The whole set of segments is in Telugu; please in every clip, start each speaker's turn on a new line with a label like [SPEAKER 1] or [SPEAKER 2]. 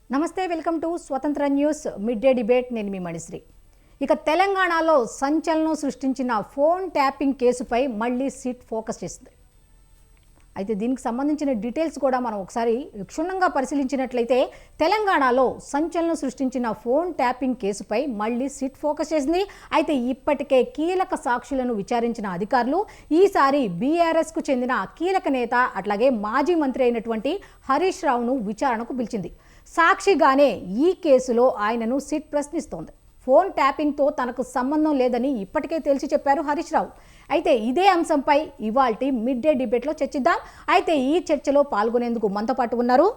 [SPEAKER 1] నమస్తే, వెల్కమ్ టు స్వతంత్ర న్యూస్ మిడ్ డే డిబేట్. నేను మీ మణిశ్రీ. ఇక తెలంగాణలో సంచలనం సృష్టించిన ఫోన్ ట్యాపింగ్ కేసుపై మళ్ళీ సిట్ ఫోకస్ చేస్తుంది. అయితే దీనికి సంబంధించిన డీటెయిల్స్ కూడా మనం ఒకసారి క్షుణ్ణంగా పరిశీలించినట్లయితే తెలంగాణలో సంచలనం సృష్టించిన ఫోన్ ట్యాపింగ్ కేసుపై మళ్ళీ సిట్ ఫోకస్ చేసింది. అయితే ఇప్పటికే కీలక సాక్షులను విచారించిన అధికారులు ఈసారి బీఆర్ఎస్కు చెందిన కీలక నేత అట్లాగే మాజీ మంత్రి అయినటువంటి హరీష్ రావును విచారణకు పిలిచింది. సాక్షిగానే ఈ కేసులో ఆయనను సిట్ ప్రశ్నిస్తోంది. ఫోన్ ట్యాపింగ్తో తనకు సంబంధం లేదని ఇప్పటికే తేల్చి చెప్పారు హరీష్ రావు. అయితే ఇదే అంశంపై ఇవాల్టి మిడ్ డే డిబేట్లో చర్చిద్దాం. అయితే ఈ చర్చలో పాల్గొనేందుకు మనతో పాటు ఉన్నారు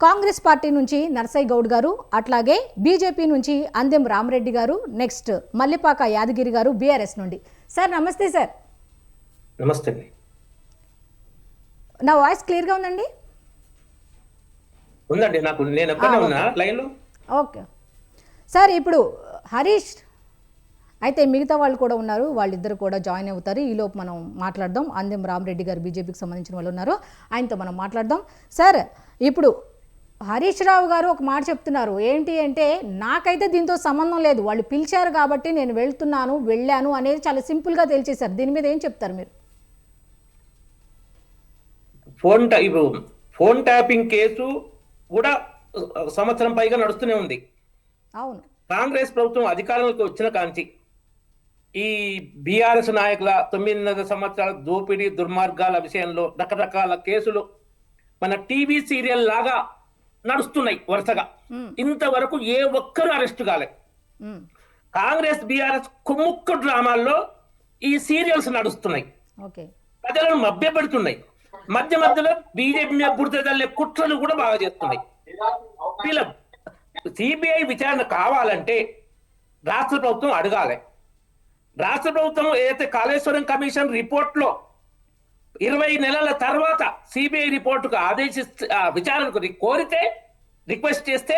[SPEAKER 1] కాంగ్రెస్ పార్టీ నుంచి నర్సయ్య గౌడ్ గారు, అట్లాగే బీజేపీ నుంచి అందెం రామరెడ్డి గారు, నెక్స్ట్ మల్లిపాక యాదగిరి గారు బీఆర్ఎస్ నుండి. సార్ నమస్తే. సార్
[SPEAKER 2] నమస్తే.
[SPEAKER 1] నా వాయిస్ క్లియర్గా ఉందండి?
[SPEAKER 2] ఉందండి, నాకు నేను ఎక్కడే ఉన్నా లైన్లో.
[SPEAKER 1] ఓకే సార్, ఇప్పుడు హరీష్ అయితే మిగతా వాళ్ళు కూడా ఉన్నారు, వాళ్ళిద్దరు కూడా జాయిన్ అవుతారు. ఈలోపు మనం మాట్లాడదాం. అందెం రామరెడ్డి గారు బీజేపీకి సంబంధించిన వాళ్ళు ఉన్నారు, ఆయనతో మనం మాట్లాడదాం. సార్, ఇప్పుడు హరీష్ రావు గారు ఒక మాట చెప్తున్నారు. ఏంటి అంటే, నాకైతే దీంతో సంబంధం లేదు, వాళ్ళు పిలిచారు కాబట్టి నేను వెళ్ళాను అనేది చాలా సింపుల్గా తేల్చేశారు. దీని మీద ఏం చెప్తారు మీరు?
[SPEAKER 2] ఫోన్ ట్యాపింగ్ కేసు కూడా సంవత్సరం పైగా నడుస్తూనే ఉంది.
[SPEAKER 1] అవును,
[SPEAKER 2] కాంగ్రెస్ ప్రభుత్వం అధికారంలోకి వచ్చిన కాంచి ఈ బీఆర్ఎస్ నాయకుల 9.5 సంవత్సరాల దోపిడీ దుర్మార్గాల విషయంలో రకరకాల కేసులు మన టీవీ సీరియల్ లాగా నడుస్తున్నాయి వరుసగా. ఇంతవరకు ఏ ఒక్కరు అరెస్ట్ కాలే. కాంగ్రెస్ బీఆర్ఎస్ కుమ్ముక్కు డ్రామాల్లో ఈ సీరియల్స్ నడుస్తున్నాయి, ప్రజలను మభ్యపెడుతున్నాయి. మధ్యలో బీజేపీ బురదల్లే కుట్రలు కూడా బాగా చేస్తున్నాయి. వీళ్ళ సిబిఐ విచారణ కావాలంటే రాష్ట్ర ప్రభుత్వం అడగాలి. రాష్ట్ర ప్రభుత్వం ఏదైతే కాళేశ్వరం కమిషన్ రిపోర్ట్ లో 20 నెలల తర్వాత సిబిఐ రిపోర్టుకు విచారణకు కోరితే, రిక్వెస్ట్ చేస్తే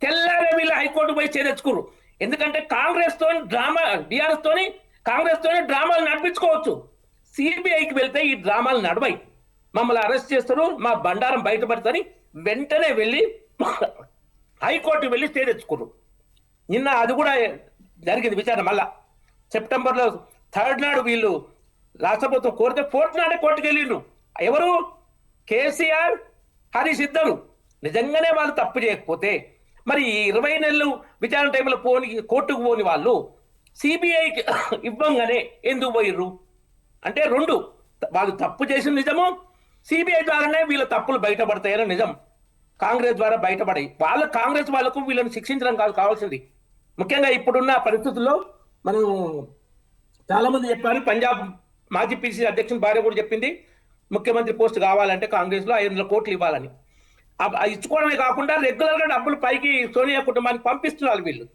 [SPEAKER 2] తెల్లారే వీళ్ళు హైకోర్టు పోయి చేర్చుకురు. ఎందుకంటే కాంగ్రెస్ తోని డ్రామాలు నడిపించుకోవచ్చు. సిబిఐకి వెళ్తే ఈ డ్రామాలు నడవై, మమ్మల్ని అరెస్ట్ చేస్తారు, మా బండారం బయటపడుతుంది, వెంటనే వెళ్ళి హైకోర్టు వెళ్ళి స్టే తెచ్చుకున్నారు. నిన్న అది కూడా జరిగింది విచారణ. మళ్ళా సెప్టెంబర్లో 3rd నాడు వీళ్ళు రాష్ట్ర ప్రభుత్వం కోరితే 4th నాడే కోర్టుకు వెళ్ళిండ్రు. ఎవరు? కేసీఆర్, హరీష్ ఇద్దరు. నిజంగానే వాళ్ళు తప్పు చేయకపోతే మరి 20 నెలలు విచారణ టైంలో కోర్టుకు పోని వాళ్ళు సిబిఐకి ఇవ్వంగానే ఎందుకు పోయిర్రు అంటే, 2 వాళ్ళు తప్పు చేసిన నిజము, సిబిఐ ద్వారానే వీళ్ళ తప్పులు బయటపడతాయని నిజం. కాంగ్రెస్ ద్వారా బయటపడాయి. కాంగ్రెస్ వాళ్ళకు వీళ్ళని శిక్షించడం కావాల్సింది. ముఖ్యంగా ఇప్పుడున్న పరిస్థితుల్లో మనం చాలా మంది చెప్పారు. పంజాబ్ మాజీ పిసిసి అధ్యక్షుని భార్య కూడా చెప్పింది, ముఖ్యమంత్రి పోస్ట్ కావాలంటే కాంగ్రెస్ లో 500 కోట్లు ఇవ్వాలని. ఇచ్చుకోవడమే కాకుండా రెగ్యులర్ గా డబ్బులు పైకి సోనియా కుటుంబానికి పంపిస్తున్నారు. వీళ్ళు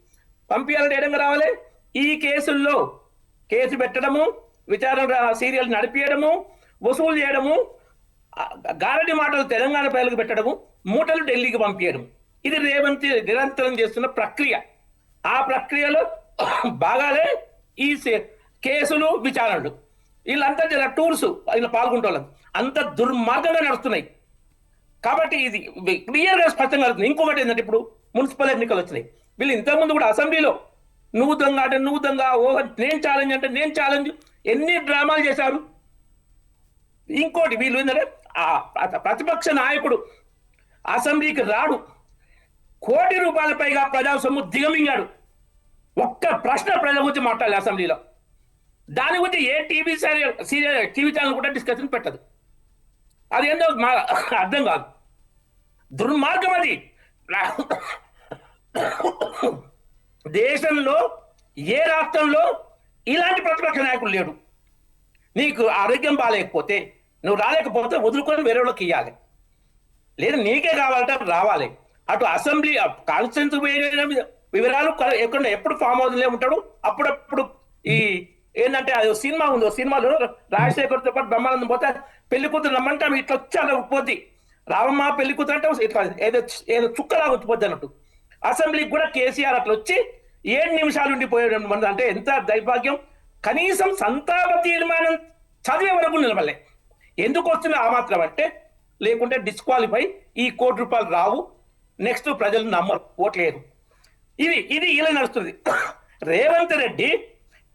[SPEAKER 2] పంపించాలంటే ఏడంగా రావాలి. ఈ కేసుల్లో కేసు పెట్టడము, విచారణ సీరియల్ నడిపించడము, వసూలు చేయడము, గారడి మాటలు తెలంగాణ ప్రజలకు పెట్టడము, మూటలు ఢిల్లీకి పంపించడం, ఇది రేవంత్ నిరంతరం చేస్తున్న ప్రక్రియ. ఆ ప్రక్రియలో బాగానే ఈ కేసులు, విచారణలు, వీళ్ళంతా టూర్స్ ఇలా పాల్గొంటే అంత దుర్మార్గంగా నడుస్తున్నాయి. కాబట్టి ఇది క్లియర్గా స్పష్టంగా అవుతుంది. ఇంకొకటి ఏంటంటే, ఇప్పుడు మున్సిపల్ ఎన్నికలు వచ్చినాయి. వీళ్ళు ఇంతకుముందు కూడా అసెంబ్లీలో నువ్వు దొంగ అంటే నువ్వు దొంగ, నేను ఛాలెంజ్ అంటే నేను ఛాలెంజ్, ఎన్ని డ్రామాలు చేశారు. ఇంకోటి వీళ్ళు ఏంటంటే, ప్రతిపక్ష నాయకుడు అసెంబ్లీకి రాడు, ₹1 కోటి పైగా ప్రజా సొమ్ము దిగమింగాడు. ఒక్క ప్రశ్న ప్రజల గురించి మాట్లాడాలి అసెంబ్లీలో. దాని గురించి ఏ టీవీ ఛానల్ కూడా డిస్కషన్ పెట్టదు. అదేందో అర్థం కాదు, దుర్మార్గం అది. దేశంలో ఏ రాష్ట్రంలో ఇలాంటి ప్రతిపక్ష నాయకుడు లేడు. నీకు ఆరోగ్యం బాగాలేకపోతే, నువ్వు రాలేకపోతే వదులుకొని వేరే వాళ్ళకి ఇవ్వాలి, లేదు నీకే కావాలంటే రావాలి. అటు అసెంబ్లీ కాన్స్టిట్యూన్సీ వివరాలు ఎప్పుడు ఫామ్ హౌస్లే ఉంటాడు. అప్పుడప్పుడు ఈ ఏంటంటే, అది సినిమా ఉంది, సినిమాలో రాజశేఖర్తో పాటు బ్రహ్మానందం పోతే పెళ్లి కూతురు రమ్మంటే ఇట్లా వచ్చి అలా ఉత్పత్తి, రావమ్మ పెళ్లి కూతురు అంటే ఇట్లా ఏదో చుక్కలాగా ఉత్పత్తి అన్నట్టు. అసెంబ్లీకి కూడా కేసీఆర్ అట్లా వచ్చి 7 నిమిషాలు ఉండిపోయాడు. అంటే ఎంత దౌర్భాగ్యం. కనీసం సంతాప తీర్మానం చదివే వరకు నిలబడలే. ఎందుకు వస్తుంది ఆ మాత్రం అంటే, లేకుంటే డిస్క్వాలిఫై, ఈ ₹1 కోటి రావు, నెక్స్ట్ ప్రజలు నమ్మరు, ఓట్లేరు. ఇది ఇలా నడుస్తుంది. రేవంత్ రెడ్డి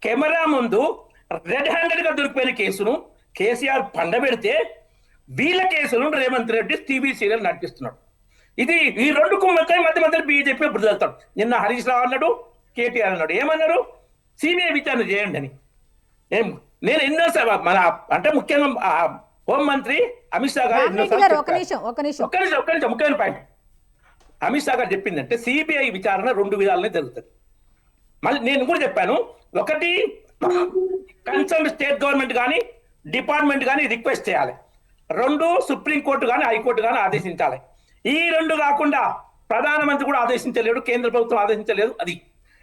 [SPEAKER 2] కెమెరా ముందు రెడ్ హ్యాండెడ్ గా దొరికిపోయిన కేసును కేసీఆర్ పండబెడితే వీళ్ళ కేసును రేవంత్ రెడ్డి టీవీ సీరియల్ నడిపిస్తున్నాడు. ఈ రెండు కుమ్మకాయ మధ్య మధ్య బీజేపీ బుద్ధి. నిన్న హరీష్ రావు అన్నాడు, కేటీఆర్ అన్నాడు. ఏమన్నారు? సిబిఐ విచారణ చేయండి అని. నేను ఎన్నోసార్లు మన అంటే ముఖ్యంగా హోంమంత్రి అమిత్ షా గారు ముఖ్యమైన పాయింట్ అమిత్ షా గారు చెప్పిందంటే సిబిఐ విచారణ 2 విధాలనే జరుగుతుంది. మళ్ళీ నేను కూడా చెప్పాను, ఒకటి కన్సర్న్ స్టేట్ గవర్నమెంట్ కానీ డిపార్ట్మెంట్ కానీ రిక్వెస్ట్ చేయాలి, 2 సుప్రీంకోర్టు కానీ హైకోర్టు కానీ ఆదేశించాలి. ఈ 2 కాకుండా ప్రధానమంత్రి కూడా ఆదేశించలేడు, కేంద్ర ప్రభుత్వం ఆదేశించలేదు.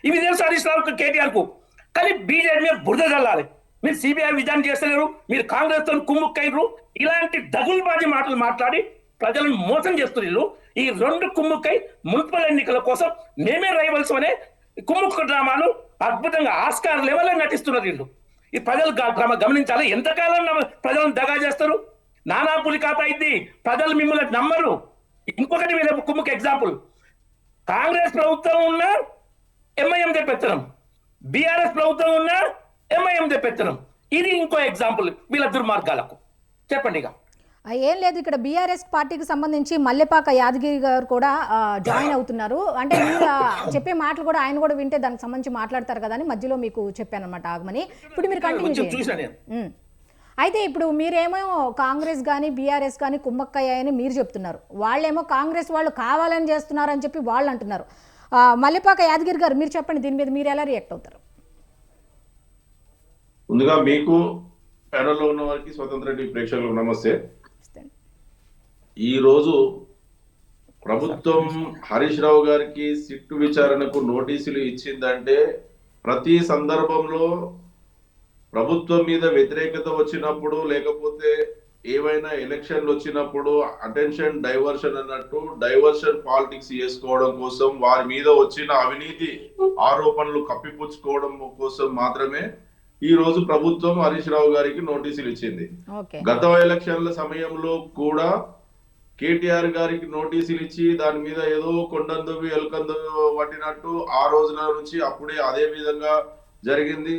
[SPEAKER 2] ఇవి తెలుసు హరీష్ రావు కేటీఆర్ కు. కానీ బీజేపీ మీద బురద చల్లాలి. మీరు సిబిఐ విధానం చేస్తలేరు, మీరు కాంగ్రెస్ తో కుమ్ముక్కైరు, ఇలాంటి దగులుబాజీ మాటలు మాట్లాడి ప్రజలను మోసం చేస్తున్నారు. ఈ 2 కుమ్ముక్కై మున్సిపల్ ఎన్నికల కోసం మేమే రైవల్స్ అనే కుమ్ముక్క డ్రామాలు అద్భుతంగా ఆస్కార్ లెవెల్లో నటిస్తున్నారు వీళ్ళు. ఈ ప్రజలు గమనించాలి. ఎంతకాలం ప్రజలను దగా చేస్తారు? నానా పులి ఖాతా అయింది, ప్రజలు మిమ్మల్ని నమ్మరు. ఇంకొకటి వీళ్ళ కుమ్ముక్క ఎగ్జాంపుల్, కాంగ్రెస్ ప్రభుత్వం ఉన్న ఎంఐఎం తెప్పెత్తనం, బీఆర్ఎస్ ప్రభుత్వం ఉన్న ఎంఐఎం తెప్పెత్తనం. ఇది ఇంకో ఎగ్జాంపుల్ వీళ్ళ దుర్మార్గాలకు. చెప్పండి. ఇక
[SPEAKER 1] ఏం లేదు, ఇక్కడ బీఆర్ఎస్ పార్టీకి సంబంధించి మల్లెపాక యాదగిరి గారు కూడా జాయిన్ అవుతున్నారు. అంటే మీరు చెప్పే మాటలు కూడా ఆయన కూడా వింటే దానికి సంబంధించి మాట్లాడతారు కదా అని మధ్యలో మీకు చెప్పాను అనమాట ఆగమని. ఇప్పుడు మీరు కంటిన్యూ చేయండి. అయితే ఇప్పుడు మీరేమో కాంగ్రెస్ కానీ బీఆర్ఎస్ కానీ కుమ్మక్కయ్యాయని మీరు చెప్తున్నారు, వాళ్ళేమో కాంగ్రెస్ వాళ్ళు కావాలని చేస్తున్నారని చెప్పి వాళ్ళు అంటున్నారు. మల్లెపాక యాదగిరి గారు మీరు చెప్పండి, దీని మీద మీరు ఎలా రియాక్ట్ అవుతారు?
[SPEAKER 3] ముందుగా మీకు ప్యానెల్లో ఉన్న వారికి స్వతంత్ర టీవీ ప్రేక్షకులకు నమస్తే. ఈ రోజు ప్రభుత్వం హరీష్ రావు గారికి సిట్టు విచారణకు నోటీసులు ఇచ్చిందంటే ప్రతి సందర్భంలో ప్రభుత్వం మీద వ్యతిరేకత వచ్చినప్పుడు, లేకపోతే ఏవైనా ఎలక్షన్లు వచ్చినప్పుడు అటెన్షన్ డైవర్షన్ అన్నట్టు డైవర్షన్ పాలిటిక్స్ చేసుకోవడం కోసం, వారి మీద వచ్చిన అవినీతి ఆరోపణలు కప్పిపుచ్చుకోవడం కోసం మాత్రమే ఈ రోజు ప్రభుత్వం హరీష్ రావు గారికి నోటీసులు ఇచ్చింది. గత ఎలక్షన్ల సమయంలో కూడా కేటీఆర్ గారికి నోటీసులు ఇచ్చి దాని మీద ఏదో కొండందువి ఎలుకందువి పట్టినట్టు ఆ రోజుల నుంచి అప్పుడే అదే విధంగా జరిగింది.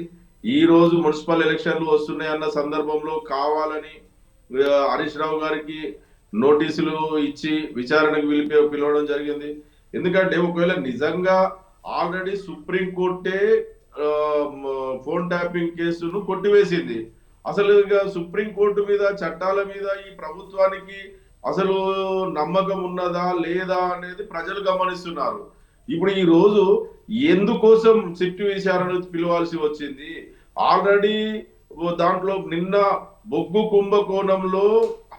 [SPEAKER 3] ఈ రోజు మున్సిపల్ ఎలక్షన్లు వస్తున్నాయన్న సందర్భంలో కావాలని హరీష్ రావు గారికి నోటీసులు ఇచ్చి విచారణకు పిలవడం జరిగింది. ఎందుకంటే ఒకవేళ నిజంగా ఆల్రెడీ సుప్రీంకోర్టే ఫోన్ ట్యాపింగ్ కేసును కొట్టివేసింది. అసలు సుప్రీంకోర్టు మీద, చట్టాల మీద ఈ ప్రభుత్వానికి అసలు నమ్మకం ఉన్నదా లేదా అనేది ప్రజలు గమనిస్తున్నారు. ఇప్పుడు ఈ రోజు ఎందుకోసం సిట్టు విచారణ పిలవాల్సి వచ్చింది? ఆల్రెడీ దాంట్లో నిన్న బొగ్గు కుంభకోణంలో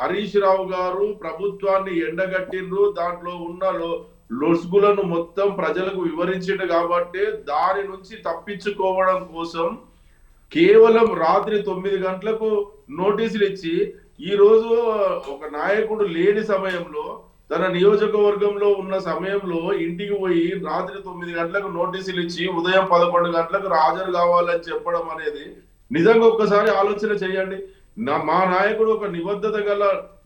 [SPEAKER 3] హరీష్ రావు గారు ప్రభుత్వాన్ని ఎండగట్టిండ్రు, దాంట్లో ఉన్న లొసుగులను మొత్తం ప్రజలకు వివరించిండు. కాబట్టి దాని నుంచి తప్పించుకోవడం కోసం కేవలం రాత్రి 9 గంటలకు నోటీసులు ఇచ్చి, ఈ రోజు ఒక నాయకుడు లేని సమయంలో, తన నియోజకవర్గంలో ఉన్న సమయంలో ఇంటికి పోయి రాత్రి 9 గంటలకు నోటీసులు ఇచ్చి ఉదయం 11 గంటలకు హాజరు కావాలని చెప్పడం అనేది నిజంగా ఒక్కసారి ఆలోచన చేయండి. మా నాయకుడు ఒక నిబద్ధత గల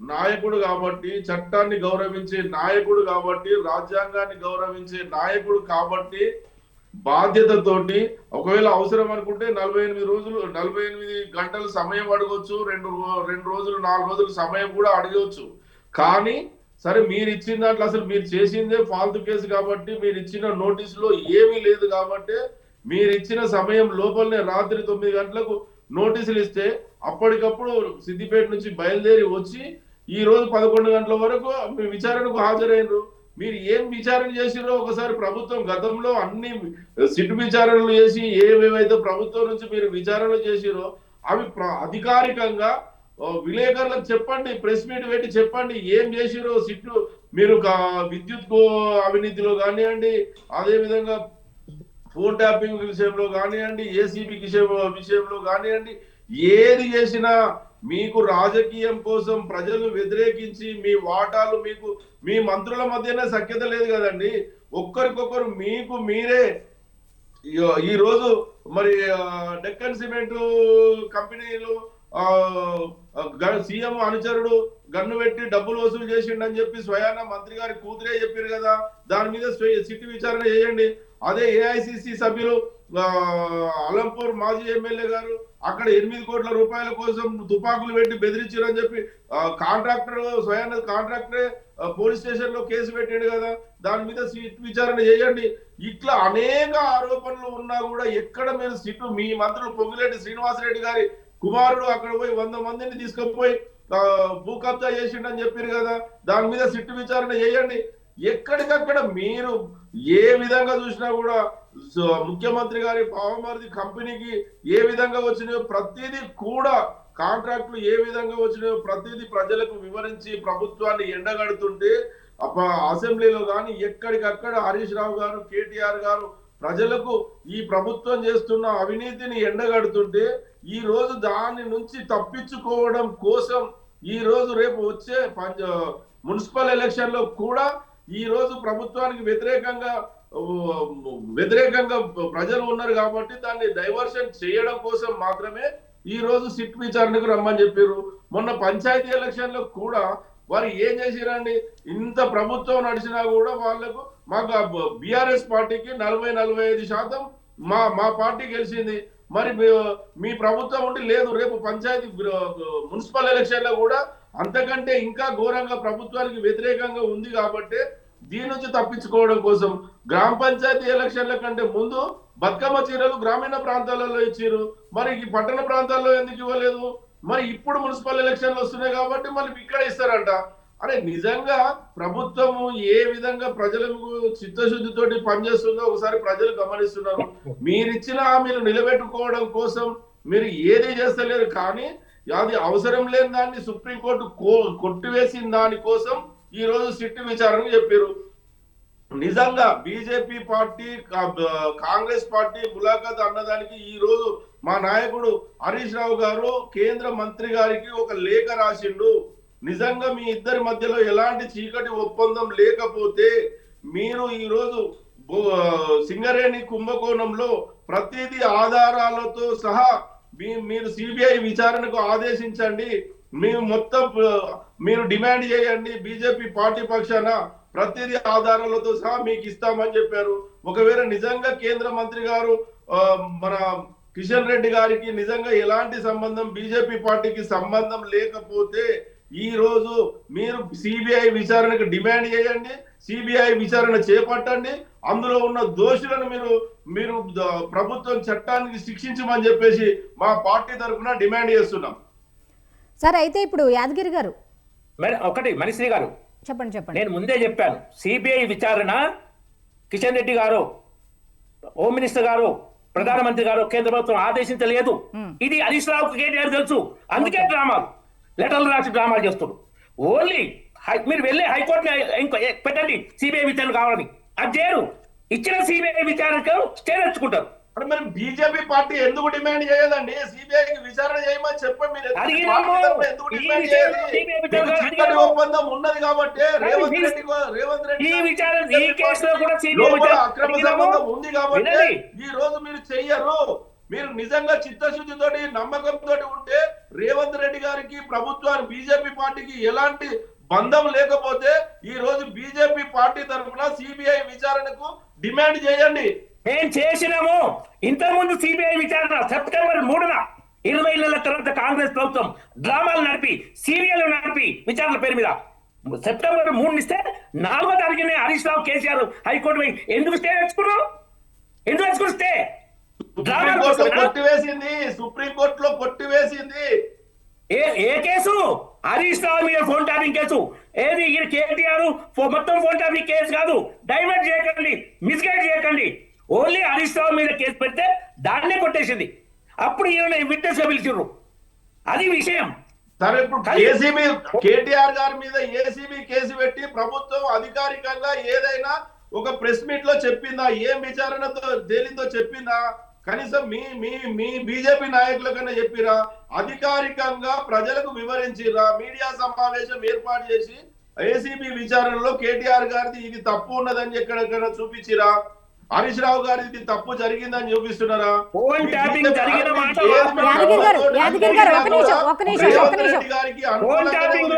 [SPEAKER 3] నాయకుడు కాబట్టి, చట్టాన్ని గౌరవించే నాయకుడు కాబట్టి, రాజ్యాంగాన్ని గౌరవించే నాయకుడు కాబట్టి బాధ్యతతోటి ఒకవేళ అవసరం అనుకుంటే 48 గంటలు సమయం అడగొచ్చు, 2 రోజులు 4 రోజులు సమయం కూడా అడగవచ్చు. కానీ సరే, మీరు ఇచ్చిన దాంట్లో అసలు మీరు చేసిందే ఫాల్తు కేసు కాబట్టి, మీరు ఇచ్చిన నోటీసులో ఏమీ లేదు కాబట్టి, మీరు ఇచ్చిన సమయం లోపలనే రాత్రి 9 గంటలకు నోటీసులు ఇస్తే అప్పటికప్పుడు సిద్దిపేట నుంచి బయలుదేరి వచ్చి ఈ రోజు 11 గంటల వరకు విచారణకు హాజరైనరు. మీరు ఏం విచారణ చేసిరో ఒకసారి ప్రభుత్వం గతంలో అన్ని సిట్ విచారణలు చేసి ఏవేవైతే ప్రభుత్వం నుంచి మీరు విచారణ చేసిరో అవి అధికారికంగా విలేకరులకు చెప్పండి, ప్రెస్ మీట్ పెట్టి చెప్పండి ఏం చేసిరో. సిట్టు మీరు విద్యుత్ అవినీతిలో కానివ్వండి, అదే విధంగా ఫోన్ ట్యాపింగ్ విషయంలో కానివ్వండి, ఏసీబీ విషయంలో కానివ్వండి, ఏది చేసినా మీకు రాజకీయం కోసం ప్రజలు వ్యతిరేకించి మీ వాటాలు మీకు మీ మంత్రుల మధ్యనే సఖ్యత లేదు కదండి. ఒక్కరికొకరు మీకు మీరే ఈ రోజు మరి డెక్కన్ సిమెంట్ కంపెనీలు సీఎం అనుచరుడు గన్ను పెట్టి డబ్బులు వసూలు చేసిండని చెప్పి స్వయాన మంత్రి గారి కూతురే చెప్పారు కదా, దాని మీద సిట్ విచారణ చేయండి. అదే ఏఐసిసి సభ్యులు అలంపూర్ మాజీ ఎమ్మెల్యే గారు అక్కడ 8 కోట్ల రూపాయల కోసం తుపాకులు పెట్టి బెదిరించారని చెప్పి కాంట్రాక్టర్ స్వయాన కాంట్రాక్టరే పోలీస్ స్టేషన్ లో కేసు పెట్టాడు కదా, దాని మీద సిట్ విచారణ చేయండి. ఇట్లా అనేక ఆరోపణలు ఉన్నా కూడా ఎక్కడ మీరు సిట్ మీ మంత్రులు పొంగులేటి శ్రీనివాసరెడ్డి గారి కుమారుడు అక్కడ పోయి 100 మందిని తీసుకుపోయి భూ కబ్జా చేసిండని చెప్పారు కదా, దాని మీద సిట్ విచారణ చేయండి. ఎక్కడికక్కడ మీరు ఏ విధంగా చూసినా కూడా ముఖ్యమంత్రి గారి పావమర్ది కంపెనీకి ఏ విధంగా వచ్చినాయో ప్రతిదీ కూడా కాంట్రాక్టులు ఏ విధంగా వచ్చినాయో ప్రతిదీ ప్రజలకు వివరించి ప్రభుత్వాన్ని ఎండగడుతుంటే అసెంబ్లీలో కానీ ఎక్కడికక్కడ హరీష్ రావు గారు కేటీఆర్ గారు ప్రజలకు ఈ ప్రభుత్వం చేస్తున్న అవినీతిని ఎండగడుతుంటే ఈ రోజు దాని నుంచి తప్పించుకోవడం కోసం ఈ రోజు రేపు వచ్చే మున్సిపల్ ఎలక్షన్ లో కూడా ఈ రోజు ప్రభుత్వానికి వ్యతిరేకంగా ప్రజలు ఉన్నారు కాబట్టి దాన్ని డైవర్షన్ చేయడం కోసం మాత్రమే ఈ రోజు సిట్ విచారణకు రమ్మని చెప్పారు. మొన్న పంచాయతీ ఎలక్షన్ లో కూడా వారు ఏం చేసిరండి, ఇంత ప్రభుత్వం నడిచినా కూడా వాళ్లకు మాకు బిఆర్ఎస్ పార్టీకి 40-45% మా పార్టీ గెలిచింది, మరి మీ ప్రభుత్వం ఉండి లేదు. రేపు పంచాయతీ మున్సిపల్ ఎలక్షన్ లో కూడా అంతకంటే ఇంకా ఘోరంగా ప్రభుత్వానికి వ్యతిరేకంగా ఉంది కాబట్టి దీని నుంచి తప్పించుకోవడం కోసం గ్రామ పంచాయతీ ఎలక్షన్ల కంటే ముందు బతుకమ్మ చీరలు గ్రామీణ ప్రాంతాలలో ఇచ్చారు, మరి ఈ పట్టణ ప్రాంతాల్లో ఎందుకు ఇవ్వలేదు? మరి ఇప్పుడు మున్సిపల్ ఎలక్షన్లు వస్తున్నాయి కాబట్టి మళ్ళీ ఇక్కడ ఇస్తారంట. అరే నిజంగా ప్రభుత్వము ఏ విధంగా ప్రజలకు చిత్తశుద్ధితోటి పనిచేస్తుందో ఒకసారి ప్రజలు గమనిస్తున్నారు. మీరిచ్చిన హామీలు నిలబెట్టుకోవడం కోసం మీరు ఏది చేస్తలేరు, కానీ అది అవసరం లేని దాన్ని సుప్రీంకోర్టు కొట్టివేసిన దాని కోసం ఈ రోజు సిట్ విచారణ చెప్పారు. నిజంగా బీజేపీ పార్టీ కాంగ్రెస్ పార్టీ ములాఖాత్ అన్నదానికి ఈ రోజు మా నాయకుడు హరీష్ రావు గారు కేంద్ర మంత్రి గారికి ఒక లేఖ రాసిండు. నిజంగా మీ ఇద్దరి మధ్యలో ఎలాంటి చీకటి ఒప్పందం లేకపోతే మీరు ఈ రోజు సింగరేణి కుంభకోణంలో ప్రతిదీ ఆధారాలతో సహా మీరు సిబిఐ విచారణకు ఆదేశించండి, మీరు డిమాండ్ చేయండి, బీజేపీ పార్టీ పక్షాన ప్రతిదీ ఆధారాలతో సహా మీకు ఇస్తామని చెప్పారు. ఒకవేళ నిజంగా కేంద్ర మంత్రి గారు మన కిషన్ రెడ్డి గారికి నిజంగా ఎలాంటి సంబంధం బీజేపీ పార్టీకి సంబంధం లేకపోతే ఈ రోజు మీరు సిబిఐ విచారణకు డిమాండ్ చేయండి, సిబిఐ విచారణ చేపట్టండి, అందులో ఉన్న దోషులను మీరు ప్రభుత్వం చట్టానికి శిక్షించమని చెప్పేసి మా పార్టీ తరఫున డిమాండ్ చేస్తున్నాం.
[SPEAKER 1] సార్ అయితే ఇప్పుడు యాదగిరి గారు
[SPEAKER 2] ఒకటి మనిశ్రీ గారు
[SPEAKER 1] చెప్పండి.
[SPEAKER 2] నేను ముందే చెప్పాను, సిబిఐ విచారణ కిషన్ రెడ్డి గారు, హోమ్ మినిస్టర్ గారు, ప్రధానమంత్రి గారు, కేంద్ర ప్రభుత్వం ఆదేశించలేదు. ఇది హరీష్ రావు కేటీఆర్ తెలుసు, అందుకే డ్రామాలు లెటర్లు రాసి డ్రామాలు చేస్తున్నారు. ఓన్లీ మీరు వెళ్ళి హైకోర్టుని పెట్టండి సిబిఐ విచారణ కావాలని, అది చేయరు. ఇచ్చిన సిబిఐ విచారణకు స్టే తెచ్చుకుంటారు.
[SPEAKER 3] మరి బీజేపీ పార్టీ ఎందుకు డిమాండ్ చేయదండి సిబిఐకి విచారణ చేయమని చెప్పండి? ఒప్పందం ఉన్నది కాబట్టి రేవంత్ రెడ్డి అక్రమ సంబంధం ఉంది కాబట్టి ఈ రోజు మీరు చెయ్యరు. మీరు నిజంగా చిత్తశుద్ధితోటి నమ్మకంతో ఉంటే రేవంత్ రెడ్డి గారికి ప్రభుత్వానికి బీజేపీ పార్టీకి ఎలాంటి బంధం లేకపోతే ఈ రోజు బీజేపీ పార్టీ తరఫున సిబిఐ విచారణకు డిమాండ్ చేయండి.
[SPEAKER 2] మేము చేసినాము. ఇంతకుముందు సిబిఐ విచారణ సెప్టెంబర్ 3న 20 నెలల తర్వాత కాంగ్రెస్ ప్రభుత్వం డ్రామాలు నడిపి సీరియల్ నడిపి విచారణ పేరు మీద సెప్టెంబర్ 3 ఇస్తే 4వ తారీఖునే హరీష్ రావు కేసీఆర్ హైకోర్టు ఎందుకు స్టే తెచ్చుకున్నావు? ఎందుకు తెచ్చుకుని స్టే
[SPEAKER 3] సుప్రీంకోర్టులో కొట్టివేసింది.
[SPEAKER 2] ఏ కేసు? హరీష్ రావు మీద ఫోన్ ట్యాపింగ్ కేసు. ఏది కేటీఆర్ మొత్తం ఫోన్ ట్యాపింగ్ కేసు కాదు. డైవర్ట్ చేయకండి, మిస్గైడ్ చేయకండి. ఓన్లీ హరీష్ రావు మీద కేసు పెడితే దాన్నే కొట్టేసింది. అప్పుడు ఈయన విట్నెస్ గా పిలిచిర్రు. అది విషయం.
[SPEAKER 3] సరే, ఇప్పుడు ఏసీబీ కేటీఆర్ గారి మీద ఏసీబీ కేసు పెట్టి ప్రభుత్వం అధికారికంగా ఏదైనా ఒక ప్రెస్ మీట్ లో చెప్పిందా? ఏం విచారణతో తేలిందో చెప్పిందా? కనీసం మీ బీజేపీ నాయకుల కన్నా చెప్పిరా? అధికారికంగా ప్రజలకు వివరించిరా? మీడియా సమావేశం ఏర్పాటు చేసి ఏసీబీ విచారణలో కేటీఆర్ గారిది ఇది తప్పు ఉన్నదని ఎక్కడెక్కడ చూపించిరా? హరీష్ రావు గారిది తప్పు జరిగిందని చూపిస్తున్నారా?
[SPEAKER 2] ఫోన్ ట్యాపింగ్ జరిగిన మాట
[SPEAKER 1] యాదగిరి గారు ఒక నిమిషం
[SPEAKER 2] ఫోన్ ట్యాపింగ్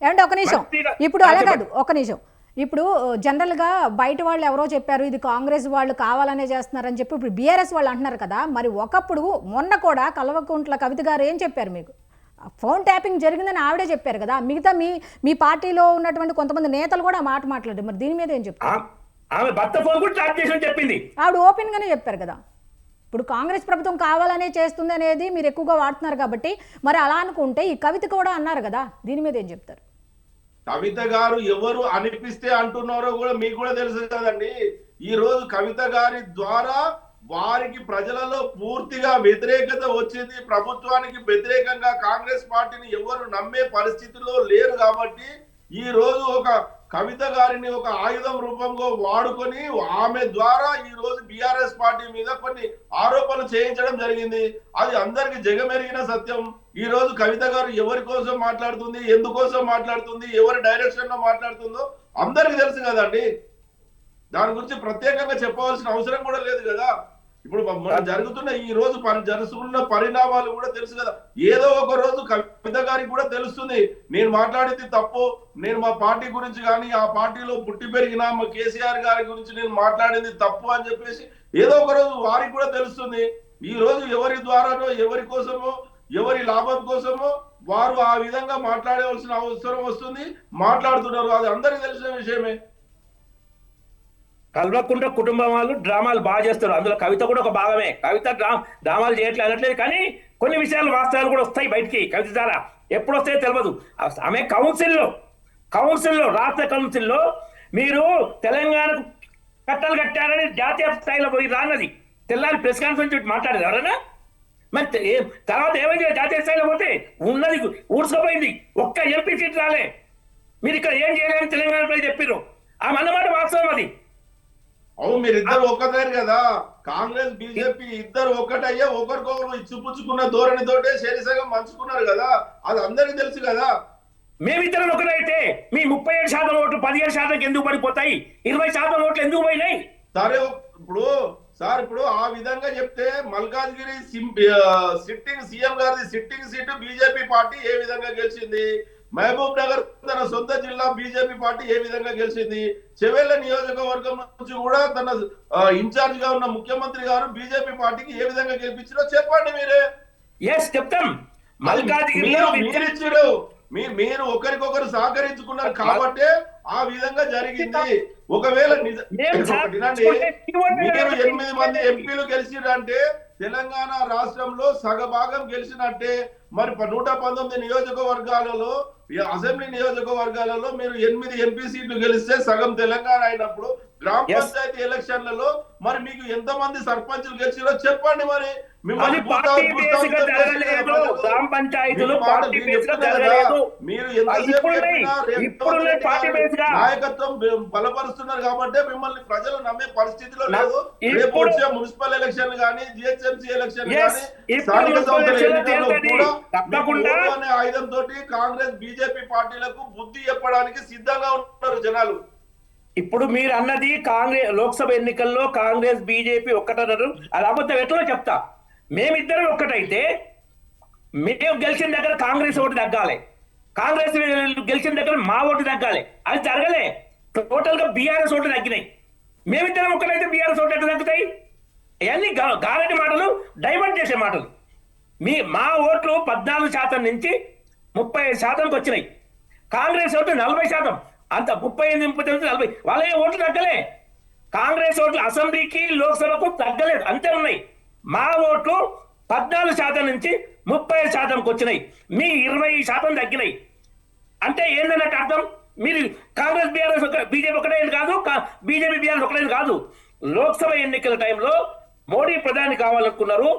[SPEAKER 1] ఏమంటే ఒక నిమిషం ఇప్పుడు అలా కాదు ఒక నిమిషం ఇప్పుడు జనరల్గా బయట వాళ్ళు ఎవరో చెప్పారు ఇది కాంగ్రెస్ వాళ్ళు కావాలనే చేస్తున్నారని చెప్పి ఇప్పుడు బీఆర్ఎస్ వాళ్ళు అంటున్నారు కదా, మరి ఒకప్పుడు మొన్న కూడా కల్వకుంట్ల కవిత గారు ఏం చెప్పారు మీకు? ఫోన్ ట్యాపింగ్ జరిగిందని ఆవిడే చెప్పారు కదా, మిగతా మీ పార్టీలో ఉన్నటువంటి కొంతమంది నేతలు కూడా మాట మాట్లాడారు, మరి దీని మీద ఏం చెప్తారు?
[SPEAKER 2] ఆమె భర్త ఫోన్ కూడా ట్యాప్ చేసి చెప్పింది,
[SPEAKER 1] ఆవిడ ఓపెన్ గానే చెప్పారు కదా. ఇప్పుడు కాంగ్రెస్ ప్రభుత్వం కావాలనే చేస్తుంది అనేది మీరు ఎక్కువగా వాడుతున్నారు కాబట్టి మరి అలా అనుకుంటే ఈ కవిత కూడా అన్నారు కదా, దీని మీద ఏం చెప్తారు?
[SPEAKER 3] కవిత గారు ఎవరు అనిపిస్తే అంటున్నారో కూడా మీకు కూడా తెలుసు కదండి. ఈ రోజు కవిత గారి ద్వారా వారికి ప్రజలలో పూర్తిగా వ్యతిరేకత వచ్చింది. ప్రభుత్వానికి వ్యతిరేకంగా కాంగ్రెస్ పార్టీని ఎవరు నమ్మే పరిస్థితిలో లేరు కాబట్టి ఈ రోజు ఒక కవిత గారిని ఒక ఆయుధం రూపంలో వాడుకొని ఆమె ద్వారా ఈ రోజు బీఆర్ఎస్ పార్టీ మీద కొన్ని ఆరోపణలు చేయించడం జరిగింది. అది అందరికి జగమెరిగిన సత్యం. ఈ రోజు కవిత గారు ఎవరి కోసం మాట్లాడుతుంది, ఎందుకోసం మాట్లాడుతుంది, ఎవరి డైరెక్షన్ లో మాట్లాడుతుందో అందరికి తెలుసు కదండి. దాని గురించి ప్రత్యేకంగా చెప్పవలసిన అవసరం కూడా లేదు కదా. ఇప్పుడు జరుగుతున్న ఈ రోజు జరుగుతున్న పరిణామాలు కూడా తెలుసు కదా. ఏదో ఒక రోజు కవిత గారికి కూడా తెలుస్తుంది నేను మాట్లాడింది తప్పు, నేను మా పార్టీ గురించి కానీ ఆ పార్టీలో పుట్టి పెరిగిన మా కేసీఆర్ గారి గురించి నేను మాట్లాడింది తప్పు అని చెప్పేసి ఏదో ఒక రోజు వారికి కూడా తెలుస్తుంది. ఈ రోజు ఎవరి ద్వారానో ఎవరి కోసమో ఎవరి లాభం కోసమో వారు ఆ విధంగా మాట్లాడవలసిన అవసరం వస్తుంది, మాట్లాడుతున్నారు. అది అందరికీ తెలిసిన విషయమే.
[SPEAKER 2] కల్వకుంట్ల కుటుంబం వాళ్ళు డ్రామాలు బాగా చేస్తారు, అందులో కవిత కూడా ఒక భాగమే. కవిత డ్రామాలు చేయట్లేదు అనట్లేదు, కానీ కొన్ని విషయాలు వాస్తవాలు కూడా వస్తాయి బయటికి కవిత ద్వారా. ఎప్పుడు వస్తాయో తెలియదు. ఆమె కౌన్సిల్లో రాష్ట్ర కౌన్సిల్లో మీరు తెలంగాణకు కట్టలు కట్టారని జాతీయ స్థాయిలో పోయి రాన్నది తెల్లారి ప్రెస్ కాన్ఫరెన్స్ మాట్లాడేది ఎవరైనా? మరి తర్వాత ఏమైంది? జాతీయ స్థాయిలో పోతే ఉన్నది ఊడ్చుకుపోయింది, ఒక్క ఎంపీ సీట్ రాలే. మీరు ఇక్కడ ఏం చేయలేని తెలంగాణ ప్రజలు చెప్పారు. ఆమె అన్నమాట వాస్తవం. అది
[SPEAKER 3] అవును, మీరు ఇద్దరు ఒక్కదారు కదా. కాంగ్రెస్ బీజేపీ ఇద్దరు ఒక్కటయ్యే ఒకరికొకరు ఇచ్చిపుచ్చుకున్న ధోరణితోటే శరీసగం మంచుకున్నారు కదా. అది అందరికీ తెలుసు కదా.
[SPEAKER 2] మేమిద్దరం ఒకటైతే మీ 37% ఓట్లు 17% ఎందుకు పడిపోతాయి? 20% ఓట్లు ఎందుకు పోయినాయి?
[SPEAKER 3] సరే ఇప్పుడు ఆ విధంగా చెప్తే మల్కాజ్గిరి సిట్టింగ్ సీఎం గారి సిట్టింగ్ సీటు బీజేపీ పార్టీ ఏ విధంగా గెలిచింది? మహబూబ్ నగర్ తన సొంత జిల్లా బీజేపీ పార్టీ ఏ విధంగా గెలిచింది? చెవెళ్ల నియోజకవర్గం నుంచి కూడా తన ఇన్ఛార్జ్ గా ఉన్న ముఖ్యమంత్రి గారు బీజేపీ పార్టీకి ఏ విధంగా గెలిపించారో చెప్పండి మీరే.
[SPEAKER 2] చెప్తాం.
[SPEAKER 3] మీరు ఒకరికొకరు సహకరించుకున్నారు కాబట్టి ఆ విధంగా జరిగింది. ఒకవేళ మీరు 8 మంది ఎంపీలు గెలిచిరంటే తెలంగాణ రాష్ట్రంలో సగభాగం గెలిచినట్టే. మరి 119 నియోజకవర్గాలలో అసెంబ్లీ నియోజకవర్గాలలో మీరు 8 ఎంపీ సీట్లు గెలిస్తే సగం తెలంగాణ అయినప్పుడు గ్రామ పంచాయతీ ఎలక్షన్లలో మరి మీకు ఎంత మంది సర్పంచులు గెలిచిరో చెప్పండి. మరి
[SPEAKER 2] మీరు
[SPEAKER 3] నాయకత్వం బలపరుస్తున్నారు కాబట్టి మిమ్మల్ని ప్రజలు నమ్మే పరిస్థితిలో లేదు. రేపు వచ్చే మున్సిపల్ ఎలక్షన్ కానీ జిహెచ్ఎంసీ ఎలక్షన్ కానీ స్థానిక సంస్థల ఎన్నికల్లో కూడా అనే ఆయుధంతో కాంగ్రెస్ బీజేపీ పార్టీలకు బుద్ధి చెప్పడానికి సిద్ధంగా ఉన్నారు జనాలు.
[SPEAKER 2] ఇప్పుడు మీరు అన్నది కాంగ్రెస్ లోక్సభ ఎన్నికల్లో కాంగ్రెస్ బీజేపీ ఒక్కటన్నారు. అది అబద్ధం. ఎట్లా చెప్తా? మేమిద్దరం ఒక్కటైతే మేము గెలిచిన దగ్గర కాంగ్రెస్ ఓటు తగ్గాలి, కాంగ్రెస్ గెలిచిన దగ్గర మా ఓటు తగ్గాలి. అది జరగలే. టోటల్ గా బీఆర్ఎస్ ఓట్లు తగ్గినాయి. మేమిద్దరం ఒక్కటైతే బీఆర్ఎస్ ఓట్లు ఎట్లా తగ్గుతాయి? ఇవన్నీ గారటి మాటలు, డైవర్ట్ చేసే మాటలు. మా ఓట్లు 14% నుంచి 35%కి వచ్చినాయి. కాంగ్రెస్ ఓట్లు 40%. అంత 38-39-40 వాళ్ళ ఓట్లు తగ్గలే. కాంగ్రెస్ ఓట్లు అసెంబ్లీకి లోక్సభకు తగ్గలేదు, అంతే ఉన్నాయి. మా ఓట్లు 14% నుంచి 30%కి వచ్చినాయి. మీ 20% తగ్గినాయి. అంటే ఏంటన్నట్టు అర్థం? మీరు కాంగ్రెస్ బీఆర్ఎస్ బీజేపీ ఒకటైంది కాదు, బీజేపీ బీఆర్ఎస్ ఒకటైంది కాదు. లోక్సభ ఎన్నికల టైంలో మోడీ ప్రధాని కావాలనుకున్నారు.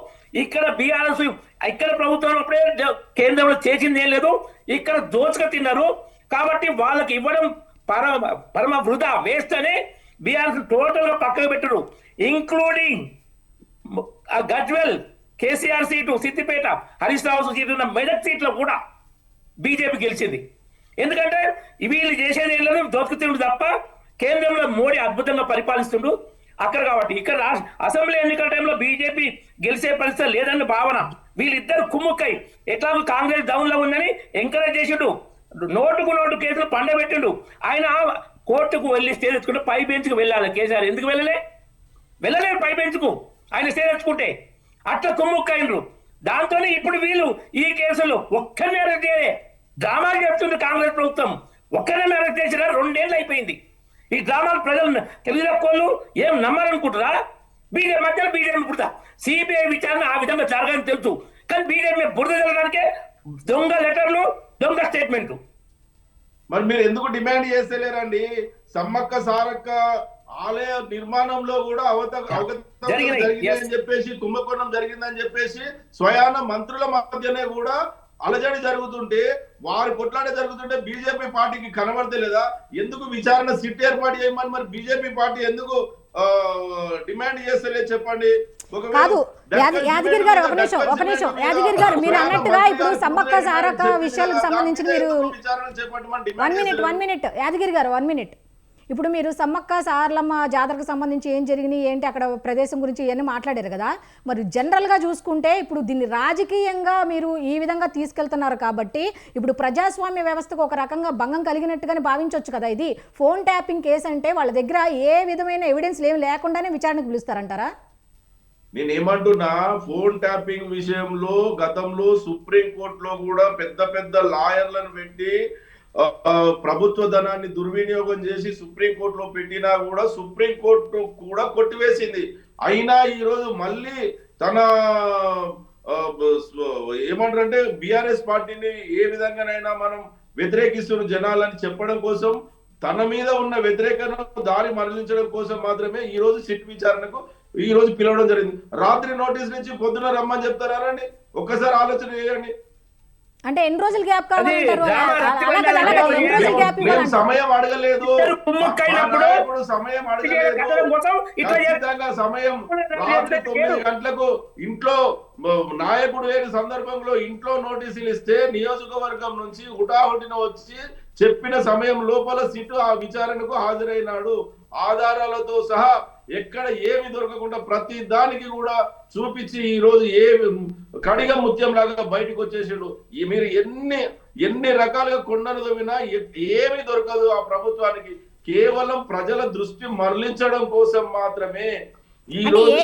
[SPEAKER 2] ఇక్కడ బీఆర్ఎస్ ఇక్కడ ప్రభుత్వం అప్పుడే కేంద్రంలో చేసింది ఏం లేదు, ఇక్కడ దోచుక తిన్నారు. కాబట్టి వాళ్ళకి ఇవ్వడం పరమ వృధా, వేస్ట్ అని బీఆర్ఎస్ టోటల్ గా పక్కకు పెట్టరు. Including Gajwel KCR seat, Siddipet Harish Rao seat ఉన్న మెదక్ సీట్లో కూడా బీజేపీ గెలిచింది. ఎందుకంటే వీళ్ళు చేసేది ఏం లేదు, దోచుకు తిండు తప్ప కేంద్రంలో మోడీ అద్భుతంగా పరిపాలిస్తుండు అక్కడ కాబట్టి ఇక్కడ అసెంబ్లీ ఎన్నికల టైంలో బీజేపీ గెలిచే పరిస్థితి లేదన్న భావన వీళ్ళిద్దరు కుమ్ముక్కై ఎట్లాగో కాంగ్రెస్ డౌన్ లో ఉందని ఎంకరేజ్ చేసిండు నోటుకు నోటు కేసులు పండబెట్టిండు ఆయన కోర్టుకు వెళ్ళి స్టే తెచ్చుకుంటే పై బెంచ్కు వెళ్ళాలి కేసీఆర్ ఎందుకు వెళ్ళలేరు పై బెంచ్కు ఆయన స్టే తెచ్చుకుంటే అట్లా కుమ్ముక్కైండ్రు దాంతోనే ఇప్పుడు వీళ్ళు ఈ కేసులు ఒక్కరిని అరెస్ట్ చేయలే డ్రామాలు చెప్తుంది కాంగ్రెస్ ప్రభుత్వం ఒక్కరిని అరెస్ట్ చేసినా 2 ఏళ్ళు అయిపోయింది ఈ డ్రామాలు ప్రజలు తెలుగుదేశం ఏం నమ్మాలనుకుంటారా బీజేపీ మధ్యలో బీజేపీ పుడతా సిబిఐ విచారణ ఆ విధంగా జరగాలని తెలుసు కానీ బీజేపీ బురద జరగడానికే దొంగ లెటర్లు దొంగ స్టేట్మెంట్లు
[SPEAKER 3] మరి మీరు ఎందుకు డిమాండ్ చేస్తలేరండి సమ్మక్క సారక్క ఆలయ నిర్మాణంలో కూడా అవగతం జరిగిందని చెప్పేసి కుంభకోణం జరిగిందని చెప్పేసి స్వయాన మంత్రుల మధ్యనే కూడా అలజడి జరుగుతుంటే వారి కొట్లాట జరుగుతుంటే బీజేపీ పార్టీకి కనబడతలేదా ఎందుకు విచారణ సిట్ ఏర్పాటు చేయమని మరి బీజేపీ పార్టీ ఎందుకు డిమాండ్ చేస్తలేదు చెప్పండి
[SPEAKER 1] కాదు యాదగిరి గారు ఒక నిమిషం యాదగిరి గారు మీరు అన్నట్టుగా ఇప్పుడు సమ్మక్క సారక్క విషయాలకు సంబంధించి మీరు 1 మినిట్ యాదగిరి గారు 1 మినిట్ ఇప్పుడు మీరు సమ్మక్క సారలమ్మ జాతరకు సంబంధించి ఏం జరిగినాయి ఏంటి అక్కడ ప్రదేశం గురించి ఇవన్నీ మాట్లాడారు కదా మరి జనరల్గా చూసుకుంటే ఇప్పుడు దీన్ని రాజకీయంగా మీరు ఈ విధంగా తీసుకెళ్తున్నారు కాబట్టి ఇప్పుడు ప్రజాస్వామ్య వ్యవస్థకు ఒక రకంగా భంగం కలిగినట్టుగానే భావించవచ్చు కదా ఇది ఫోన్ ట్యాపింగ్ కేసు అంటే వాళ్ళ దగ్గర ఏ విధమైన ఎవిడెన్స్ ఏమి లేకుండానే విచారణకు పిలుస్తారంటారా
[SPEAKER 3] నేనేమంటున్నా ఫోన్ ట్యాపింగ్ విషయంలో గతంలో సుప్రీంకోర్టులో కూడా పెద్ద పెద్ద లాయర్లను పెట్టి ప్రభుత్వ ధనాన్ని దుర్వినియోగం చేసి సుప్రీంకోర్టులో పెట్టినా కూడా సుప్రీంకోర్టు కూడా కొట్టివేసింది అయినా ఈరోజు మళ్ళీ తన ఏమంటారంటే బీఆర్ఎస్ పార్టీని ఏ విధంగానైనా మనం వ్యతిరేకిస్తున్న జనాలని చెప్పడం కోసం తన మీద ఉన్న వ్యతిరేకతను దారి మరలించడం కోసం మాత్రమే ఈ రోజు సిట్ విచారణకు ఈ రోజు పిలవడం జరిగింది రాత్రి నోటీస్ నుంచి పొద్దున రమ్మని చెప్తారా ఒక్కసారి ఆలోచన చేయండి
[SPEAKER 1] అంటే ఎన్ని రోజులు గ్యాప్
[SPEAKER 3] సమయం అడగలేదు సమయం సమయం రాత్రి 9 గంటలకు ఇంట్లో నాయకుడు లేని సందర్భంలో ఇంట్లో నోటీసులు ఇస్తే నియోజకవర్గం నుంచి హుటాహుటిన వచ్చి చెప్పిన సమయం లోపల సిట్ ఆ విచారణకు హాజరైనాడు ఆధారాలతో సహా ఎక్కడ ఏమి దొరకకుండా ప్రతి దానికి కూడా చూపించి ఈ రోజు ఏ కడిగ ముత్యం లాగా బయటకు వచ్చేసాడు మీరు ఎన్ని రకాలుగా కొండను తవ్వినా ఏమి దొరకదు ఆ ప్రభుత్వానికి కేవలం ప్రజల దృష్టి మరలించడం కోసం మాత్రమే ఈ రోజు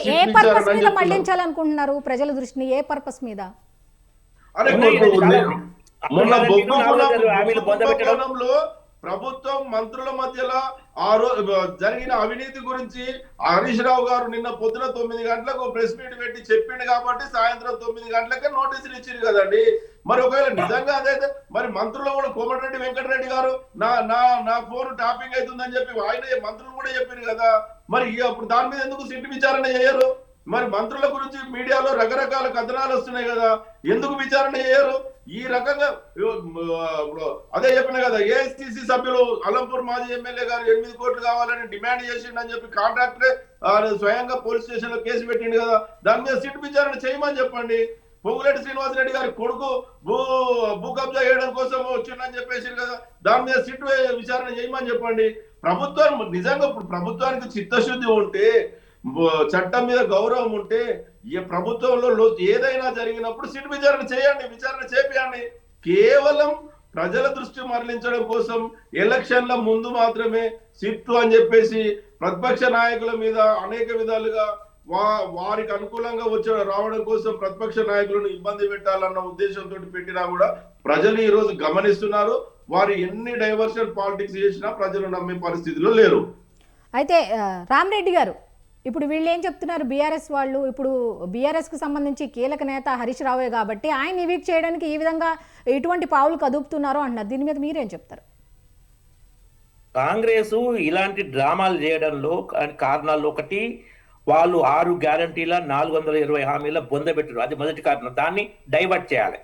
[SPEAKER 1] మళ్లించాలనుకుంటున్నారు ప్రజల దృష్టిని ఏ పర్పస్ మీద
[SPEAKER 3] అరే మొన్న బొగ్గలో ప్రభుత్వం మంత్రుల మధ్యలో ఆ రోజు జరిగిన అవినీతి గురించి హరీష్ రావు గారు నిన్న పొద్దున 9 గంటలకు ప్రెస్ మీట్ పెట్టి చెప్పిండు కాబట్టి సాయంత్రం 9 గంటలకే నోటీసులు ఇచ్చింది కదండి మరి ఒకవేళ నిజంగా అదైతే మరి మంత్రులు కూడా కోమటిరెడ్డి వెంకటరెడ్డి గారు నా ఫోన్ టాపింగ్ అవుతుందని చెప్పి ఆయన మంత్రులు కూడా చెప్పారు కదా మరి అప్పుడు దాని మీద ఎందుకు సిట్ విచారణ చేయరు మరి మంత్రుల గురించి మీడియాలో రకరకాల కథనాలు వస్తున్నాయి కదా ఎందుకు విచారణ చేయరు ఈ రకంగా అదే చెప్పిన కదా ఏఐసిసి సభ్యులు అలంపూర్ మాజీ ఎమ్మెల్యే గారు 8 కోట్లు కావాలని డిమాండ్ చేసిండని చెప్పి కాంట్రాక్టరే స్వయంగా పోలీస్ స్టేషన్ లో కేసు పెట్టిండు కదా దాని మీద సిట్ విచారణ చేయమని చెప్పండి పొంగులేటి శ్రీనివాసరెడ్డి గారి కొడుకు భూ కబ్జా చేయడం కోసం వచ్చిందని చెప్పేసి కదా దాని మీద సిట్ విచారణ చేయమని చెప్పండి ప్రభుత్వం నిజంగా ప్రభుత్వానికి చిత్తశుద్ధి ఉంటే చట్టం మీద గౌరవం ఉంటే ఈ ప్రభుత్వంలో ఏదైనా జరిగినప్పుడు సిట్ విచారణ చేయండి విచారణ చేపియండి కేవలం ప్రజల దృష్టి మరలించడం కోసం ఎలక్షన్ల ముందు మాత్రమే సిట్ అని చెప్పేసి ప్రతిపక్ష నాయకుల మీద అనేక విధాలుగా వారికి అనుకూలంగా రావడం కోసం ప్రతిపక్ష నాయకులను ఇబ్బంది పెట్టాలన్న ఉద్దేశంతో పెట్టినా కూడా ప్రజలు ఈ రోజు గమనిస్తున్నారు వారు ఎన్ని డైవర్షన్ పాలిటిక్స్ చేసినా ప్రజలు నమ్మే పరిస్థితిలో లేరు
[SPEAKER 1] అయితే రామరెడ్డి గారు ఇప్పుడు వీళ్ళు ఏం చెప్తున్నారు బీఆర్ఎస్ వాళ్ళు ఇప్పుడు బీఆర్ఎస్కి సంబంధించి కీలక నేత హరీష్ రావే కాబట్టి ఆయన ఈవీక్ చేయడానికి ఈ విధంగా ఎటువంటి పావులు కదుపుతున్నారో అంటున్నారు దీని మీద మీరేం చెప్తారు
[SPEAKER 2] కాంగ్రెస్ ఇలాంటి డ్రామాలు చేయడంలో కారణాలు ఒకటి వాళ్ళు 6 గ్యారంటీల 420 హామీల బొందబెట్టారు అది మొదటి కారణం దాన్ని డైవర్ట్ చేయాలి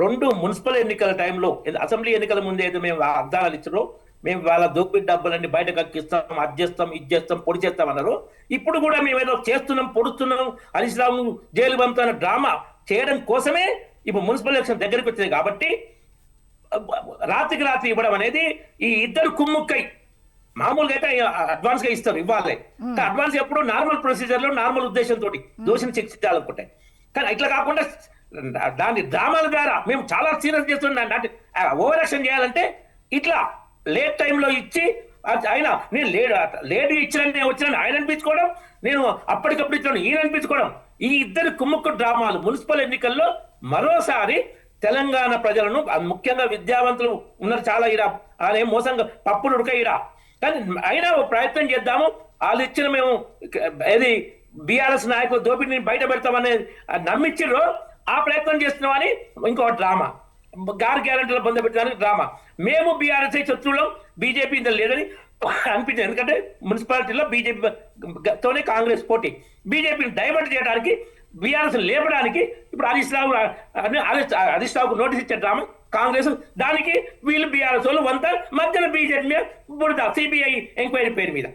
[SPEAKER 2] 2 మున్సిపల్ ఎన్నికల టైంలో అసెంబ్లీ ఎన్నికల ముందు అయితే మేము అర్థాలు ఇచ్చారో మేము వాళ్ళ దోపిడీ డబ్బులన్నీ బయటకు అక్కిస్తాం అది చేస్తాం ఇది చేస్తాం పొడి చేస్తాం అన్నారు ఇప్పుడు కూడా మేము ఏదో చేస్తున్నాం పొడుస్తున్నాం హరీష్ రావు జైలు పంపుతున్న డ్రామా చేయడం కోసమే ఇప్పుడు మున్సిపల్ ఎలక్షన్ దగ్గరికి వచ్చింది కాబట్టి రాత్రికి రాత్రి ఇవ్వడం అనేది ఈ ఇద్దరు కుమ్ముక్కై మామూలుగా అయితే అడ్వాన్స్ గా ఇస్తారు ఇవ్వాలి. అడ్వాన్స్ ఎప్పుడు నార్మల్ ప్రొసీజర్ లో నార్మల్ ఉద్దేశంతో దోషిని శిక్షించాలనుకుంటాయి. కానీ ఇట్లా కాకుండా దాని డ్రామాల ద్వారా మేము చాలా సీరియస్ చేస్తున్నాం. అంటే ఓవర్ యాక్షన్ చేయాలంటే ఇట్లా లేట్ టైంలో ఇచ్చి ఆయన నేను లేట్ ఇచ్చిన వచ్చిన ఆయన అనిపించుకోవడం, నేను అప్పటికప్పుడు ఇచ్చిన ఈయన అనిపించుకోవడం, ఈ ఇద్దరు కుమ్ముక్కు డ్రామాలు మున్సిపల్ ఎన్నికల్లో మరోసారి తెలంగాణ ప్రజలను ముఖ్యంగా విద్యావంతులు ఉన్నారు చాలా ఈడ ఆయన మోసంగా పప్పులు ఉడక ఈడ. కానీ అయినా ప్రయత్నం చేద్దాము, వాళ్ళు ఇచ్చిన మేము ఏది బీఆర్ఎస్ నాయకులు దోపిడిని బయట పెడతామనే నమ్మించారో ఆ ప్రయత్నం చేస్తున్నామని ఇంకో డ్రామా, గ్యారంటీల పొందబెట్టడానికి డ్రామా. మేము బీఆర్ఎస్ శత్రువులం, బీజేపీ ఇంత లేదని అనిపించింది. ఎందుకంటే మున్సిపాలిటీలో బీజేపీతోనే కాంగ్రెస్ పోటీ, బీజేపీని డైవర్ట్ చేయడానికి బీఆర్ఎస్ లేపడానికి ఇప్పుడు హరీష్ రావుకు నోటీస్ ఇచ్చే డ్రామా కాంగ్రెస్. దానికి వీళ్ళు బీఆర్ఎస్ వాళ్ళు వంత మధ్యన బీజేపీ మీద బుడద సిబిఐ ఎంక్వైరీ పేరు మీద.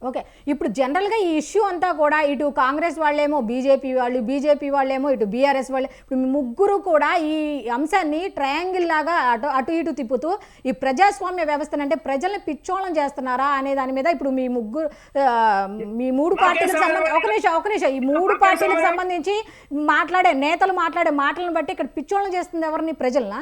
[SPEAKER 1] ఓకే, ఇప్పుడు జనరల్గా ఈ ఇష్యూ అంతా కూడా ఇటు కాంగ్రెస్ వాళ్ళేమో బీజేపీ వాళ్ళేమో ఇటు బీఆర్ఎస్ వాళ్ళు, ఇప్పుడు ముగ్గురు కూడా ఈ అంశాన్ని ట్రయాంగిల్ లాగా అటు ఇటు తిప్పుతూ ఈ ప్రజాస్వామ్య వ్యవస్థను అంటే ప్రజల్ని పిచ్చోళం చేస్తున్నారా అనే దాని మీద ఇప్పుడు మీ మూడు పార్టీలకు సంబంధించి ఒక నిమిషం ఈ మూడు పార్టీలకు సంబంధించి నేతలు మాట్లాడే మాటలను బట్టి ఇక్కడ పిచ్చోళం చేస్తుంది ఎవరిని? ప్రజలనా?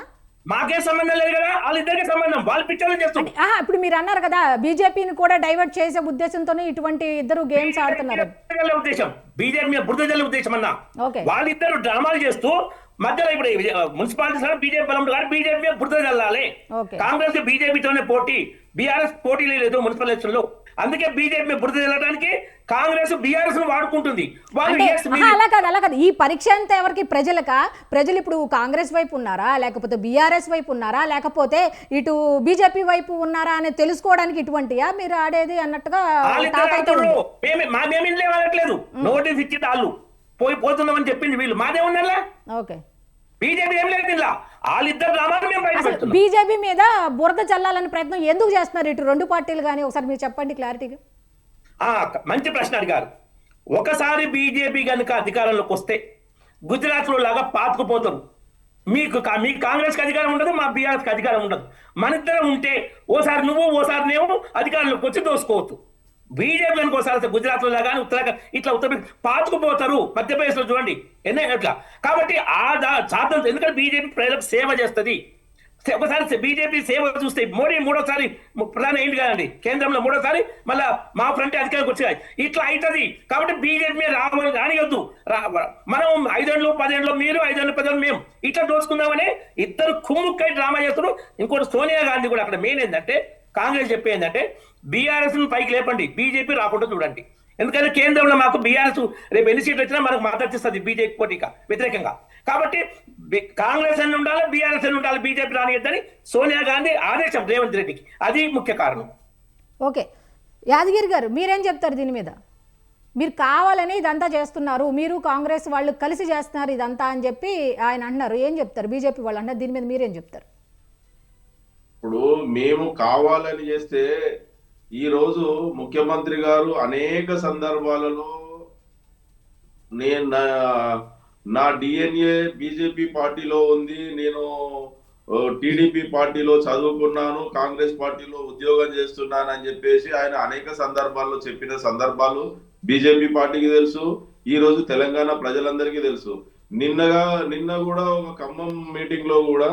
[SPEAKER 2] మాకే సంబంధం లేదు కదా, వాళ్ళిద్దరికే సంబంధం, వాళ్ళు పిచ్చోళ్ళని చేస్తుంది.
[SPEAKER 1] ఇప్పుడు మీరు అన్నారు కదా బీజేపీని కూడా డైవర్ట్ చేసే ఉద్దేశంతోనే ఇటువంటి ఇద్దరు గేమ్స్ ఆడుతున్నారు.
[SPEAKER 2] ఉద్దేశం బీజేపీ మీద బురద జల్లే ఉద్దేశం అన్నా. వాళ్ళిద్దరు డ్రామాలు చేస్తూ మధ్యలో ఇప్పుడు మున్సిపాలిటీ బీజేపీ బలం కానీ బీజేపీ మీద బురద జల్లాలి. కాంగ్రెస్ బీజేపీతోనే పోటీ, బీఆర్ఎస్ పోటీ లేదు మున్సిపల్ ఎలక్షన్ లో. అందుకే బీజేపీ బురద జల్లడానికి కాంగ్రెస్ బీఆర్ఎస్ వాడుకుంటుంది.
[SPEAKER 1] అలా కాదు ఈ పరీక్ష అంతా ఎవరికి? ప్రజలు ఇప్పుడు కాంగ్రెస్ వైపు ఉన్నారా, లేకపోతే బీఆర్ఎస్ వైపు ఉన్నారా, లేకపోతే ఇటు బీజేపీ వైపు ఉన్నారా అని తెలుసుకోవడానికి ఇటువంటియా మీరు ఆడేది అన్నట్టుగా
[SPEAKER 2] మాదేమీ లేవనట్లేదు. నోటీస్ ఇచ్చి వాళ్ళు పోతున్నామని చెప్పింది వీళ్ళు, మాదే ఉన్నారా?
[SPEAKER 1] ఓకే,
[SPEAKER 2] బీజేపీ ఏం లేదు ఇలా. వాళ్ళిద్దరు డ్రామాలు మేము బయట పెడుతున్నాం.
[SPEAKER 1] బీజేపీ మీద బురద చల్లాలని ప్రయత్నం ఎందుకు చేస్తున్నారు ఇటు రెండు పార్టీలు? కానీ ఒకసారి మీరు చెప్పండి క్లారిటీగా.
[SPEAKER 2] మంచి ప్రశ్న అడిగారు. ఒకసారి బీజేపీ కనుక అధికారంలోకి వస్తే గుజరాత్ లో లాగా పాతుకుపోతారు. మీ కాంగ్రెస్ కి అధికారం ఉండదు, మా బీఆర్ఎస్ కి అధికారం ఉండదు. మన ఇద్దరం ఉంటే ఓసారి నువ్వు ఓసారి నేను అధికారంలోకి వచ్చి దోసుకోవచ్చు. బీజేపీ కనుక ఒకసారి గుజరాత్ లో లాగా ఇట్లా ఉత్తరప్రదేశ్ పాతుకుపోతారు. మధ్యప్రదేశ్ లో చూడండి ఎట్లా. కాబట్టి సాధన, ఎందుకంటే బీజేపీ ప్రజలకు సేవ చేస్తుంది. ఒకసారి బీజేపీ సేవ చూస్తే మోడీ మూడోసారి ప్రధాని అయింది కదండి, కేంద్రంలో మూడోసారి మళ్ళా మా ఫ్రంట్ అధికారికి వచ్చాయి. ఇట్లా అవుతుంది. కాబట్టి బీజేపీ మీద రావాలి కానివద్దు. మనం 5 ఏళ్ళు 10 ఏళ్ళు మీరు, 5 ఏళ్ళు 10 ఏళ్ళు మేము, ఇట్లా దోచుకుందామని ఇద్దరు కుమ్ముక్కై డ్రామా చేస్తారు. ఇంకోటి సోనియా గాంధీ కూడా అక్కడ మెయిన్ ఏంటంటే కాంగ్రెస్ చెప్పేందంటే బీఆర్ఎస్ పైకి లేపండి, బీజేపీ రాకుండా చూడండి. ఎందుకంటే కేంద్రంలో మాకు బీఆర్ఎస్ రేపు ఎన్ని సీట్లు వచ్చినా మనకు మద్దతు ఇస్తుంది బీజేపీ పోటీగా వ్యతిరేకంగా. కాబట్టి కాంగ్రెస్ అని ఉండాలి, బీఆర్ఎస్ అని ఉండాలి, బీజేపీ రానియద్దని సోనియా గాంధీ ఆదేశం రేవంత్ రెడ్డికి. అది ముఖ్య కారణం.
[SPEAKER 1] ఓకే, యాదగిరి గారు మీరేం చెప్తారు దీని మీద? మీరు కావాలని ఇదంతా చేస్తున్నారు, మీరు కాంగ్రెస్ వాళ్ళు కలిసి చేస్తున్నారు ఇదంతా అని చెప్పి ఆయన అంటున్నారు. ఏం చెప్తారు? బీజేపీ వాళ్ళు అంటారు, దీని మీద మీరేం చెప్తారు?
[SPEAKER 3] ఇప్పుడు మేము కావాలని చేస్తే ఈ రోజు ముఖ్యమంత్రి గారు అనేక సందర్భాలలో నేను నా డిఎన్ఏ బీజేపీ పార్టీలో ఉంది, నేను టీడీపీ పార్టీలో చదువుకున్నాను, కాంగ్రెస్ పార్టీలో ఉద్యోగం చేస్తున్నాను అని చెప్పేసి ఆయన అనేక సందర్భాల్లో చెప్పిన సందర్భాలు బీజేపీ పార్టీకి తెలుసు, ఈ రోజు తెలంగాణ ప్రజలందరికీ తెలుసు. నిన్న కూడా ఒక ఖమ్మం మీటింగ్ లో కూడా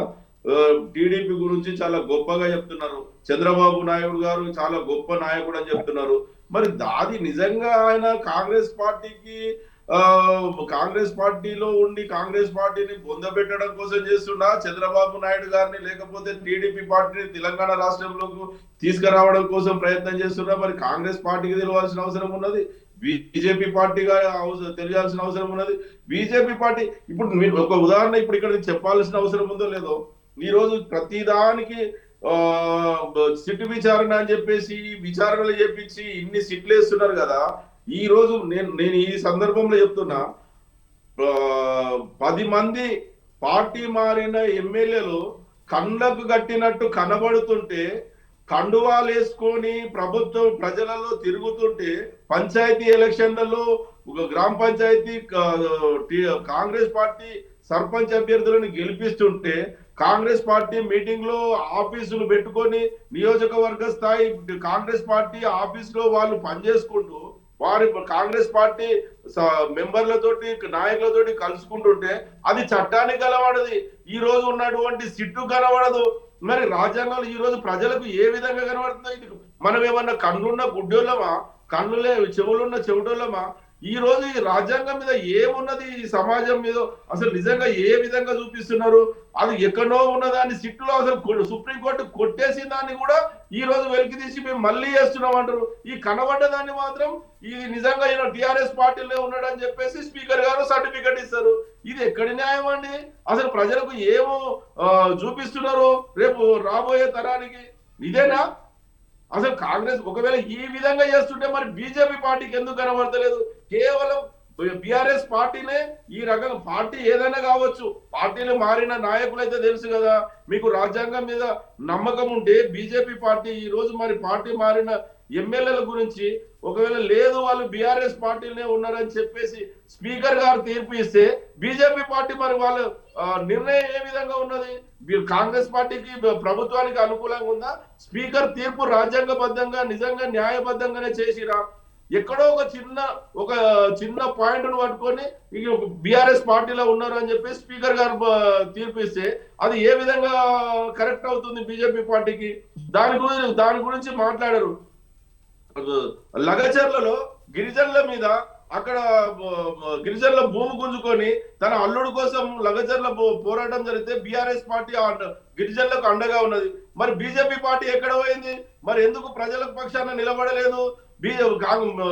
[SPEAKER 3] టీడీపీ గురించి చాలా గొప్పగా చెప్తున్నారు. చంద్రబాబు నాయుడు గారు చాలా గొప్ప నాయకుడు అని చెప్తున్నారు. మరి దాది నిజంగా ఆయన కాంగ్రెస్ పార్టీలో ఉండి కాంగ్రెస్ పార్టీని బొందబెట్టడం కోసం చేస్తున్నా, చంద్రబాబు నాయుడు గారిని లేకపోతే టీడీపీ పార్టీని తెలంగాణ రాష్ట్రంలోకి తీసుకురావడం కోసం ప్రయత్నం చేస్తున్నా? మరి కాంగ్రెస్ పార్టీకి తెలియాల్సిన అవసరం ఉన్నది, బీజేపీ పార్టీగా తెలియాల్సిన అవసరం ఉన్నది. బీజేపీ పార్టీ ఇప్పుడు ఒక ఉదాహరణ ఇప్పుడు ఇక్కడ చెప్పాల్సిన అవసరం ఉందో లేదో, ఈ రోజు ప్రతిదానికి సిట్ విచారణ అని చెప్పేసి విచారణలు చేపించి ఇన్ని సిట్లు వేస్తున్నారు కదా. ఈ రోజు నేను ఈ సందర్భంలో చెప్తున్నా, 10 మంది పార్టీ మారిన ఎమ్మెల్యేలు కండ్లకు కట్టినట్టు కనబడుతుంటే, కండువాలు వేసుకొని ప్రభుత్వం ప్రజలలో తిరుగుతుంటే, పంచాయతీ ఎలక్షన్లలో గ్రామ పంచాయతీ కాంగ్రెస్ పార్టీ సర్పంచ్ అభ్యర్థులను గెలిపిస్తుంటే కాంగ్రెస్ పార్టీ మీటింగ్ లో ఆఫీసులు పెట్టుకొని నియోజకవర్గ స్థాయి కాంగ్రెస్ పార్టీ ఆఫీస్ లో వాళ్ళు పనిచేసుకుంటూ వారి కాంగ్రెస్ పార్టీ మెంబర్లతోటి నాయకులతోటి కలుసుకుంటుంటే అది చట్టానికి కనబడది. ఈ రోజు ఉన్నటువంటి సిట్టు కనబడదు. మరి రాజ్యాంగంలో ఈ రోజు ప్రజలకు ఏ విధంగా కనబడుతుంది? మనం ఏమన్నా కన్నున్న గుడ్డోళ్ళమా, కన్నులే చెవులున్న చెవిటోళ్ళమా? ఈ రోజు ఈ రాజ్యాంగం మీద ఏమున్నది, ఈ సమాజం మీద అసలు నిజంగా ఏ విధంగా చూపిస్తున్నారు? అది ఎక్కడో ఉన్నదాన్ని సిట్టులో అసలు సుప్రీంకోర్టు కొట్టేసి దాన్ని కూడా ఈ రోజు వెలికి తీసి మేము మళ్ళీ చేస్తున్నాం అంటారు. ఈ కనబడ్డ దాన్ని మాత్రం ఇది నిజంగా ఈయన టిఆర్ఎస్ పార్టీలో ఉన్నాడని చెప్పేసి స్పీకర్ గారు సర్టిఫికెట్ ఇస్తారు. ఇది ఎక్కడి న్యాయం అండి? అసలు ప్రజలకు ఏమో చూపిస్తున్నారు రేపు రాబోయే తరానికి? ఇదేనా అసలు కాంగ్రెస్? ఒకవేళ ఈ విధంగా చేస్తుంటే మరి బీజేపీ పార్టీకి ఎందుకు కనబడతలేదు? కేవలం బిఆర్ఎస్ పార్టీనే ఈ రకంగా, పార్టీ ఏదైనా కావచ్చు, పార్టీలు మారిన నాయకులైతే తెలుసు కదా. మీకు రాజ్యాంగం మీద నమ్మకం ఉంటే బీజేపీ పార్టీ ఈ రోజు మరి పార్టీ మారిన ఎమ్మెల్యేల గురించి ఒకవేళ లేదు వాళ్ళు బిఆర్ఎస్ పార్టీలనే ఉన్నారని చెప్పేసి స్పీకర్ గారు తీర్పు ఇస్తే బీజేపీ పార్టీ మరి వాళ్ళ నిర్ణయం ఏ విధంగా ఉన్నది? కాంగ్రెస్ పార్టీకి ప్రభుత్వానికి అనుకూలంగా ఉందా? స్పీకర్ తీర్పు రాజ్యాంగబద్ధంగా నిజంగా న్యాయబద్ధంగానే చేసిరా? ఎక్కడో ఒక చిన్న పాయింట్ ను పట్టుకొని బిఆర్ఎస్ పార్టీలో ఉన్నారు అని చెప్పి స్పీకర్ గారు తీర్పు ఇస్తే అది ఏ విధంగా కరెక్ట్ అవుతుంది బీజేపీ పార్టీకి? దాని గురించి మాట్లాడారు. లగచర్లలో గిరిజనుల మీద అక్కడ గిరిజనుల భూమి గుంజుకొని తన అల్లుడు కోసం లగచర్ల పోరాటం జరిగితే బిఆర్ఎస్ పార్టీ గిరిజనులకు అండగా ఉన్నది. మరి బీజేపీ పార్టీ ఎక్కడ పోయింది? మరి ఎందుకు ప్రజల పక్షాన నిలబడలేదు?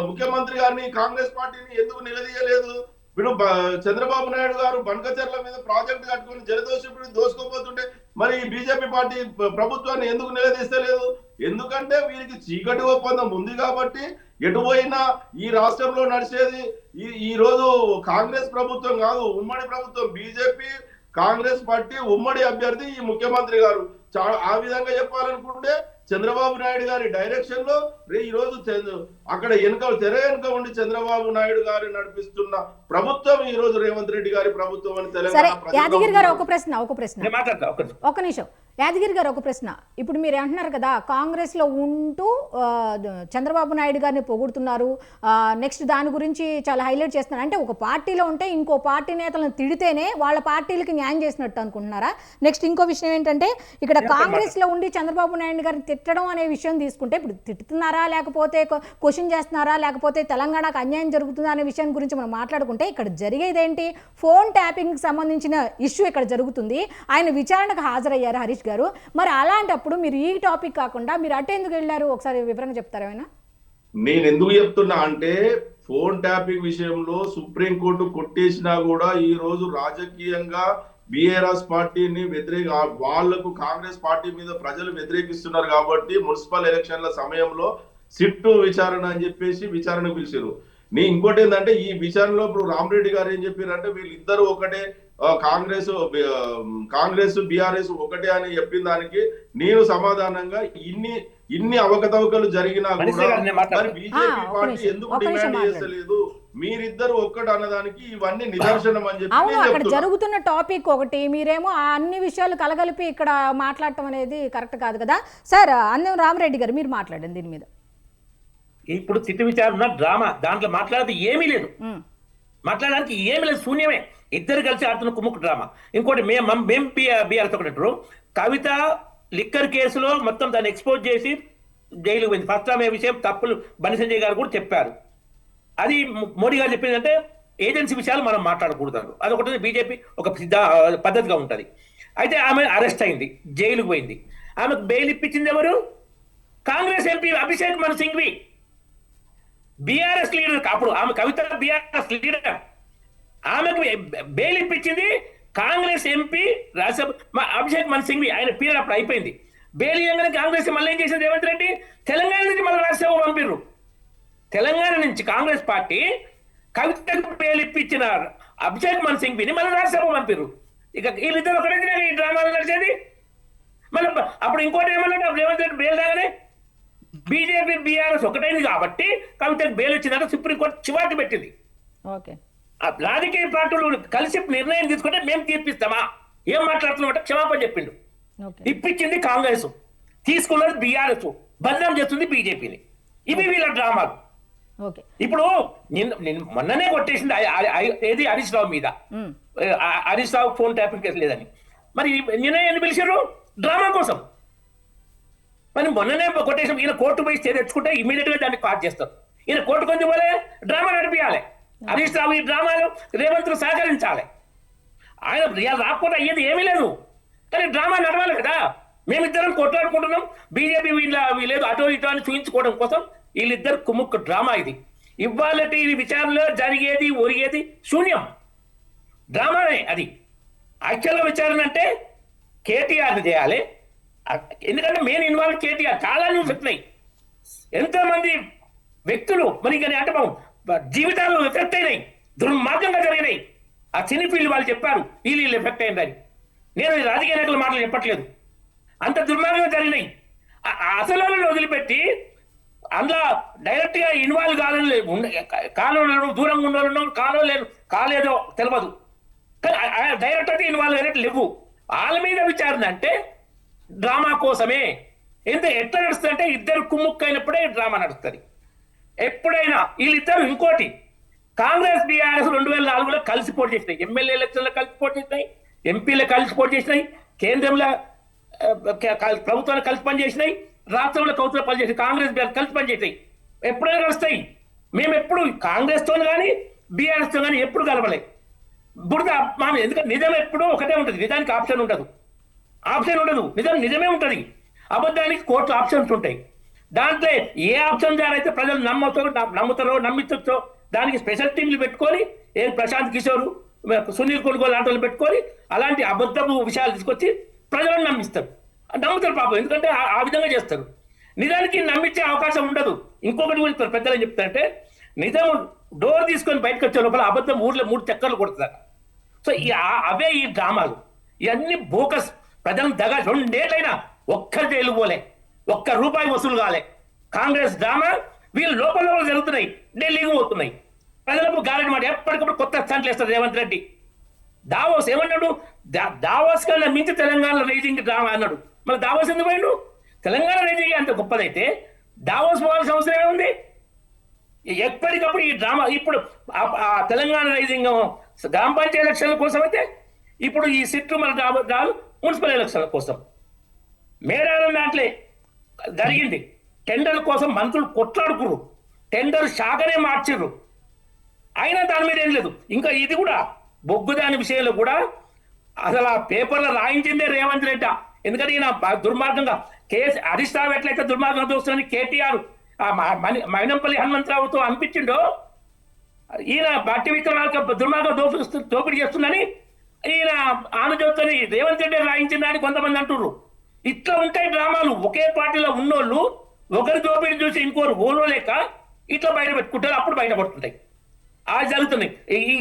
[SPEAKER 3] ముఖ్యమంత్రి గారిని కాంగ్రెస్ పార్టీని ఎందుకు నిలదీయలేదు? ఇప్పుడు చంద్రబాబు నాయుడు గారు బంకచర్ల మీద ప్రాజెక్టు కట్టుకుని జలదోషుడిని దోసుకోబోతుంటే మరి బీజేపీ పార్టీ ప్రభుత్వాన్ని ఎందుకు నిలదీస్తలేదు? ఎందుకంటే వీరికి చీకటి ఒప్పందం ఉంది కాబట్టి ఎటు పోయినా ఈ రాష్ట్రంలో నడిచేది ఈ రోజు కాంగ్రెస్ ప్రభుత్వం కాదు, ఉమ్మడి ప్రభుత్వం. బీజేపీ కాంగ్రెస్ పార్టీ ఉమ్మడి అభ్యర్థి ఈ ముఖ్యమంత్రి గారు. ఆ విధంగా చెప్పాలనుకుంటే చంద్రబాబు నాయుడు గారి డైరెక్షన్ లో ఈ రోజు అక్కడ తెర వెనుక ఉండి చంద్రబాబు నాయుడు గారు నడిపిస్తున్న ప్రభుత్వం ఈ రోజు రేవంత్ రెడ్డి గారి ప్రభుత్వం అని తెలంగాణ.
[SPEAKER 1] యాదగిరి గారు ఒక నిమిషం. యాదగిరి గారు ఒక ప్రశ్న. ఇప్పుడు మీరు అంటున్నారు కదా కాంగ్రెస్ లో ఉంటూ చంద్రబాబు నాయుడు గారిని పొగుడుతున్నారు, నెక్స్ట్ దాని గురించి చాలా హైలైట్ చేస్తున్నారు. అంటే ఒక పార్టీలో ఉంటే ఇంకో పార్టీ నేతలను తిడితేనే వాళ్ళ పార్టీలకి న్యాయం చేసినట్టు అనుకుంటున్నారా? నెక్స్ట్ ఇంకో విషయం ఏంటంటే ఇక్కడ కాంగ్రెస్ లో ఉండి చంద్రబాబు నాయుడు గారిని తిట్టడం అనే విషయం తీసుకుంటే ఇప్పుడు తిట్టుతున్నారా, లేకపోతే క్వశ్చన్ చేస్తున్నారా, లేకపోతే తెలంగాణకు అన్యాయం జరుగుతుందా అనే విషయం గురించి మనం మాట్లాడుకుంటే ఇక్కడ జరిగేది ఏంటి? ఫోన్ ట్యాపింగ్ సంబంధించిన ఇష్యూ ఇక్కడ జరుగుతుంది. ఆయన విచారణకు హాజరయ్యారు హరీష్ గారు. మరి అలాంటప్పుడు మీరు ఈ టాపిక్ కాకుండా మీరు అటు ఎందుకు వెళ్ళారు? ఒకసారి వివరంగా చెప్తారా? ఏమైనా
[SPEAKER 3] నేను ఎందుకు చెప్తున్నా అంటే ఫోన్ ట్యాపింగ్ విషయంలో సుప్రీంకోర్టు కొట్టేసినా కూడా ఈ రోజు రాజకీయంగా బిఆర్ఎస్ పార్టీని వాళ్లకు కాంగ్రెస్ పార్టీ మీద ప్రజలు వ్యతిరేకిస్తున్నారు కాబట్టి మున్సిపల్ ఎలక్షన్ల సమయంలో సిట్టు విచారణ అని చెప్పేసి విచారణ పిలిచారు. ఇంకోటి ఏంటంటే ఈ విచారణలో ఇప్పుడు రామరెడ్డి గారు ఏం చెప్పారంటే వీళ్ళిద్దరు ఒకటే, కాంగ్రెస్ బిఆర్ఎస్ ఒకటే అని చెప్పిన దానికి నేను సమాధానంగా ఇన్ని అవకతవకలు జరిగినా కూడా మరి బీజేపీ పార్టీ ఎందుకు డిమాండ్ చేస్తలేదు? మీరిద్దరు ఒక్కటి అన్నదానికి ఇవన్నీ నిదర్శనం అని చెప్పి
[SPEAKER 1] అక్కడ జరుగుతున్న టాపిక్ ఒకటి, మీరేమో అన్ని విషయాలు కలగలిపి ఇక్కడ మాట్లాడటం అనేది కరెక్ట్ కాదు కదా సార్. అందరం రామరెడ్డి గారు మీరు మాట్లాడండి దీని మీద.
[SPEAKER 2] ఇప్పుడు సిట్టు విచారణ డ్రామా, దాంట్లో మాట్లాడితే ఏమీ లేదు, మాట్లాడడానికి ఏమీ లేదు, శూన్యమే. ఇద్దరు కలిసి ఆడుతున్న కుమ్ముకు డ్రామా. ఇంకోటి మేము బీఆర్ఎస్ ఒకటి కవిత లిక్కర్ కేసులో మొత్తం దాన్ని ఎక్స్పోజ్ చేసి జైలుకు పోయింది. ఫస్ట్ ఆమె విషయం తప్పులు బండి సంజయ్ గారు కూడా చెప్పారు. అది మోడీ గారు చెప్పిందంటే ఏజెన్సీ విషయాలు మనం మాట్లాడకూడదు, అదొకటి బీజేపీ ఒక పద్ధతిగా ఉంటుంది. అయితే ఆమె అరెస్ట్ అయింది, జైలుకు పోయింది. ఆమెకు బెయిల్ ఇప్పించింది ఎవరు? కాంగ్రెస్ ఎంపీ అభిషేక్ మను సింఘ్వి, బీఆర్ఎస్ లీడర్. అప్పుడు ఆమె కవిత బీఆర్ఎస్ లీడర్, ఆమెకు బెయిల్ ఇప్పించింది కాంగ్రెస్ ఎంపీ రాజ్యసభ అభిషేక్ మను సింఘ్వి. ఆయన పీరియడ్ అప్పుడు అయిపోయింది. బెయిల్ ఇవ్వగానే కాంగ్రెస్ మళ్ళీ ఏం చేసింది రేవంత్ రెడ్డి? తెలంగాణ నుంచి మళ్ళీ రాజ్యసభ పంపిర్రు. తెలంగాణ నుంచి కాంగ్రెస్ పార్టీ కవితకు బెయిల్ ఇప్పించిన అభిషేక్ మను సింఘ్విని మళ్ళీ రాజ్యసభ పంపిర్రు. ఇక వీళ్ళిద్దరు ఒకటే ఈ డ్రామాలు నడిచేది. మళ్ళీ అప్పుడు ఇంకోటి ఏమన్నా రేవంత్ రెడ్డి బెయిల్ రాగానే బీజేపీ బీఆర్ఎస్ ఒకటైంది కాబట్టి కవితకు బెయిల్ వచ్చిందంటే సుప్రీంకోర్టు చివాకి పెట్టింది.
[SPEAKER 1] ఓకే.
[SPEAKER 2] ఆ రాజకీయ పార్టీలు కలిసి నిర్ణయం తీసుకుంటే మేము తీర్పిస్తామా? ఏం మాట్లాడుతున్నామంటే క్షమాపణ చెప్పిండు.
[SPEAKER 1] ఓకే.
[SPEAKER 2] ఇప్పించింది కాంగ్రెస్, తీసుకున్నది బీఆర్ఎస్, బదనాం చేస్తుంది బీజేపీని. ఇవి వీళ్ళ డ్రామాలు.
[SPEAKER 1] ఓకే.
[SPEAKER 2] ఇప్పుడు మొన్ననే కొట్టేసింది ఏది హరీష్ రావు మీద. Harish Rao phone tapping case లేదని. మరి నిన్న ఎందుకు పిలిచారు? డ్రామా కోసం. మరి మొన్ననే కొట్టేసాం. ఈయన కోర్టు పోయి స్టే తెచ్చుకుంటే ఇమీడియట్ గా దాన్ని కాట్ చేస్తారు. ఈయన కోర్టు కొంచెం పోలే, డ్రామా నడిపించాలి. హరీష్ రావు ఈ డ్రామాలు రేవంత్ సహకరించాలి. ఆయన రాకపోతే అయ్యేది ఏమీ లేదు, కానీ డ్రామా నడవాలి కదా. మేమిద్దరం కొట్లాడుకుంటున్నాం, బీజేపీ వీళ్ళు అటో ఇటో అని చూపించుకోవడం కోసం వీళ్ళిద్దరు కుముక్కు డ్రామా ఇది. ఇవాళటి విచారణలో జరిగేది ఒరిగేది శూన్యం, డ్రామానే అది. యాక్చువల్గా విచారణ అంటే కేటీఆర్ చేయాలి. ఎందుకంటే మెయిన్ ఇన్వాల్వ్ కేటీఆర్. చాలా న్యూస్ వచ్చినాయి, ఎంతో మంది వ్యక్తులు మరి అంటే జీవితాలు ఎఫెక్ట్ అయినాయి, దుర్మార్గంగా జరిగినాయి. ఆ సినీ ఫీల్డ్ వాళ్ళు చెప్పారు వీళ్ళు ఎఫెక్ట్ అయిందని. నేను ఈ రాజకీయ నాయకుల మాటలు చెప్పట్లేదు, అంత దుర్మార్గంగా జరిగినాయి. అసలు వదిలిపెట్టి అందులో డైరెక్ట్ గా ఇన్వాల్వ్ కాలం దూరంగా ఉన్న కాలేదో తెలియదు, కానీ డైరెక్ట్ అయితే ఇన్వాల్వ్ అయినట్టు లేవు. వాళ్ళ మీద విచారణ అంటే డ్రామా కోసమే. ఎట్లా నడుస్తుంది అంటే ఇద్దరు కుమ్ముక్కైనప్పుడే డ్రామా నడుస్తుంది. ఎప్పుడైనా వీళ్ళిద్దరు ఇంకోటి కాంగ్రెస్ బీఆర్ఎస్ 2004లో కలిసి పోటీ చేసినాయి, ఎమ్మెల్యే ఎలక్షన్లో కలిసి పోటీ చేసినాయి, ఎంపీలు కలిసి పోటీ చేసినాయి, కేంద్రంలో ప్రభుత్వాన్ని కలిసి పనిచేసినాయి, రాష్ట్రంలో కౌన్సిల్ పనిచేసినాయి, కాంగ్రెస్ బీఆర్ఎస్ కలిసి పనిచేసినాయి. ఎప్పుడైనా కలుస్తాయి. మేము ఎప్పుడు కాంగ్రెస్ తో కానీ బీఆర్ఎస్ తో కానీ ఎప్పుడు కలవలే. బుడద ఎందుకంటే నిజం ఎప్పుడూ ఒకటే ఉంటుంది, నిజానికి ఆప్షన్ ఉండదు. నిజమే ఉంటుంది. అబద్ధానికి కోర్టు ఆప్షన్స్ ఉంటాయి. దాంట్లో ఏ ఆప్షన్ ద్వారా అయితే ప్రజలు నమ్ముతారో నమ్మించో దానికి స్పెషల్ టీంలు పెట్టుకొని ప్రశాంత్ కిషోర్, సునీల్ కొనుగోలు లాంటి వాళ్ళు పెట్టుకొని అలాంటి అబద్ధపు విషయాలు తీసుకొచ్చి ప్రజలను నమ్ముతారు పాపం. ఎందుకంటే ఆ విధంగా చేస్తారు. నిజానికి నమ్మించే అవకాశం ఉండదు. ఇంకొకటి గురించి పెద్దలు ఏం చెప్తారంటే నిజం డోర్ తీసుకొని బయటకు వచ్చే లోపల అబద్ధం ఊర్లో 3 చక్కర్లు కొడుతున్నారు. సో అవే ఈ డ్రామాలు, ఇవన్నీ బోకస్. ప్రజలను దగా 2 ఏళ్ళైనా ఒక్క జైలు పోలే, ఒక్క రూపాయి వసూలు కాలే. కాంగ్రెస్ డ్రామా వీళ్ళు లోపల జరుగుతున్నాయి, ఢిల్లీకి పోతున్నాయి. ప్రజలకు గారెంటీ మాట ఎప్పటికప్పుడు కొత్త స్టంట్లు వేస్తారు రేవంత్ రెడ్డి. దావోస్ ఏమన్నాడు? దావోస్ కన్నా మించి తెలంగాణ రైజింగ్ డ్రామా అన్నాడు. మరి దావోస్ ఎందుకు పోయిండు? తెలంగాణ రైజింగ్ అంత గొప్పదైతే దావోస్ పోవాల్సిన అవసరం ఏముంది? ఎప్పటికప్పుడు ఈ డ్రామా. ఇప్పుడు తెలంగాణ రైజింగ్ గ్రామ పంచాయతీ ఎలక్షన్ల కోసం అయితే ఇప్పుడు ఈ సిట్టు మన మున్సిపల్ ఎలక్షన్ల కోసం మేడారం దాంట్లో జరిగింది. టెండర్ కోసం మంత్రులు కొట్లాడుకుర్రు, టెండర్ శాఖనే మార్చిర్రు, అయినా దాని మీద ఏం లేదు. ఇంకా ఇది కూడా బొగ్గు దాని విషయంలో కూడా అసలు ఆ పేపర్లో రాయించిందే రేవంత్ రెడ్డి. ఎందుకంటే ఈయన దుర్మార్గంగా హరీష్ రావు ఎట్లయితే దుర్మార్గంగా దోస్తుందని కేటీఆర్ మైనంపల్లి హనుమంతరావుతో అనిపించిండో, ఈయన బట్టి విక్రమార్క దుర్మార్గం దోపిడీ చేస్తుందని ఈయన ఆనజోత్తని రేవంత్ రెడ్డి రాయించిందని కొంతమంది అంటున్నారు. ఇట్లా ఉంటాయి డ్రామాలు. ఒకే పార్టీలో ఉన్నోళ్ళు ఒకరి దోపిడీ చూసి ఇంకోరు ఓనోలేక ఇట్లా బయట పెట్టుకుంటారు, అప్పుడు బయటపడుతుంటాయి. అది జరుగుతున్నాయి.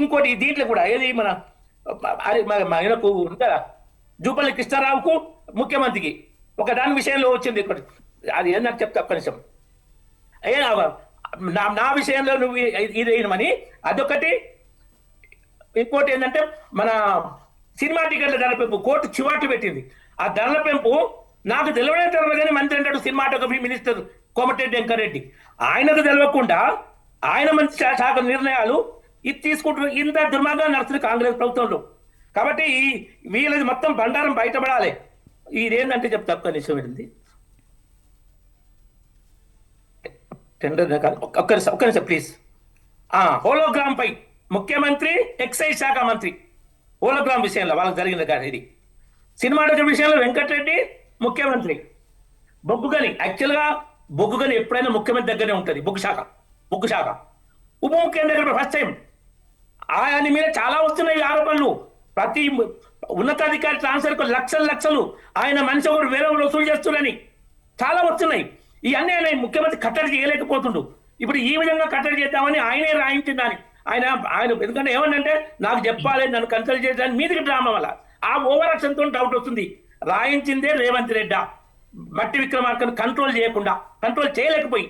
[SPEAKER 2] ఇంకోటి దీంట్లో కూడా ఏది మన ఆయనకు ఉంటారా జూపల్లి కృష్ణారావుకు ముఖ్యమంత్రికి ఒక దాని విషయంలో వచ్చింది ఒకటి. అది ఏంటంటే చెప్తా ఒక్క నిమిషం. నా విషయంలో నువ్వు ఇదేమని అదొకటి. ఇంకోటి ఏంటంటే మన సినిమా టికెట్ల ధర పెంపు కోర్టు చివాటు పెట్టింది. ఆ ధరల పెంపు నాకు తెలియనే తెలియదని మంత్రి అంటాడు సినిమాటోగ్రఫీ మినిస్టర్ కోమటిరెడ్డి వెంకరెడ్డి. ఆయనకు తెలియకుండా ఆయన మంచి శాఖ నిర్ణయాలు ఇది తీసుకుంటూ ఇంత దుర్మార్గంగా నడుస్తుంది కాంగ్రెస్ ప్రభుత్వంలో. కాబట్టి వీళ్ళది మొత్తం బండారం బయటపడాలి. ఇదేంటంటే చెప్తా ఒక్క నిమిషం ఏంటి టెండర్ ఒక్క నిమిషం ప్లీజ్. హోలోగ్రామ్ పై ముఖ్యమంత్రి ఎక్సైజ్ శాఖ మంత్రి హోలోగ్రామ్ విషయంలో వాళ్ళకి జరిగింది కాదు. ఇది సినిమాటోగ్రఫీ విషయంలో వెంకటరెడ్డి ముఖ్యమంత్రి. బొగ్గుగని యాక్చువల్గా బొగ్గుగని ఎప్పుడైనా ముఖ్యమంత్రి దగ్గరనే ఉంటుంది. బొగ్గు శాఖ ఉప ముఖ్యమంత్రి దగ్గర ఫస్ట్ టైం. ఆయన మీద చాలా వస్తున్నాయి ఆరోపణలు. ప్రతి ఉన్నతాధికారి ట్రాన్స్ఫర్కు లక్షలు ఆయన మనిషి ఒకరు వేరే వసూలు చేస్తున్నారని చాలా వస్తున్నాయి. ఇవన్నీ ఆయన ముఖ్యమంత్రి కట్టడి చేయలేకపోతుండు. ఇప్పుడు ఈ విధంగా కట్టడి చేద్దామని ఆయనే రాయించిందని ఆయన ఎందుకంటే ఏమనంటే నాకు చెప్పాలి, నన్ను కన్సల్ట్ చేయాలని మీదికి డ్రామా వల్ల ఆ ఓవర్ యాక్షన్తో డౌట్ వస్తుంది. రాయించిందే రేవంత్ రెడ్డి బట్టి విక్రమార్కను కంట్రోల్ చేయలేకపోయి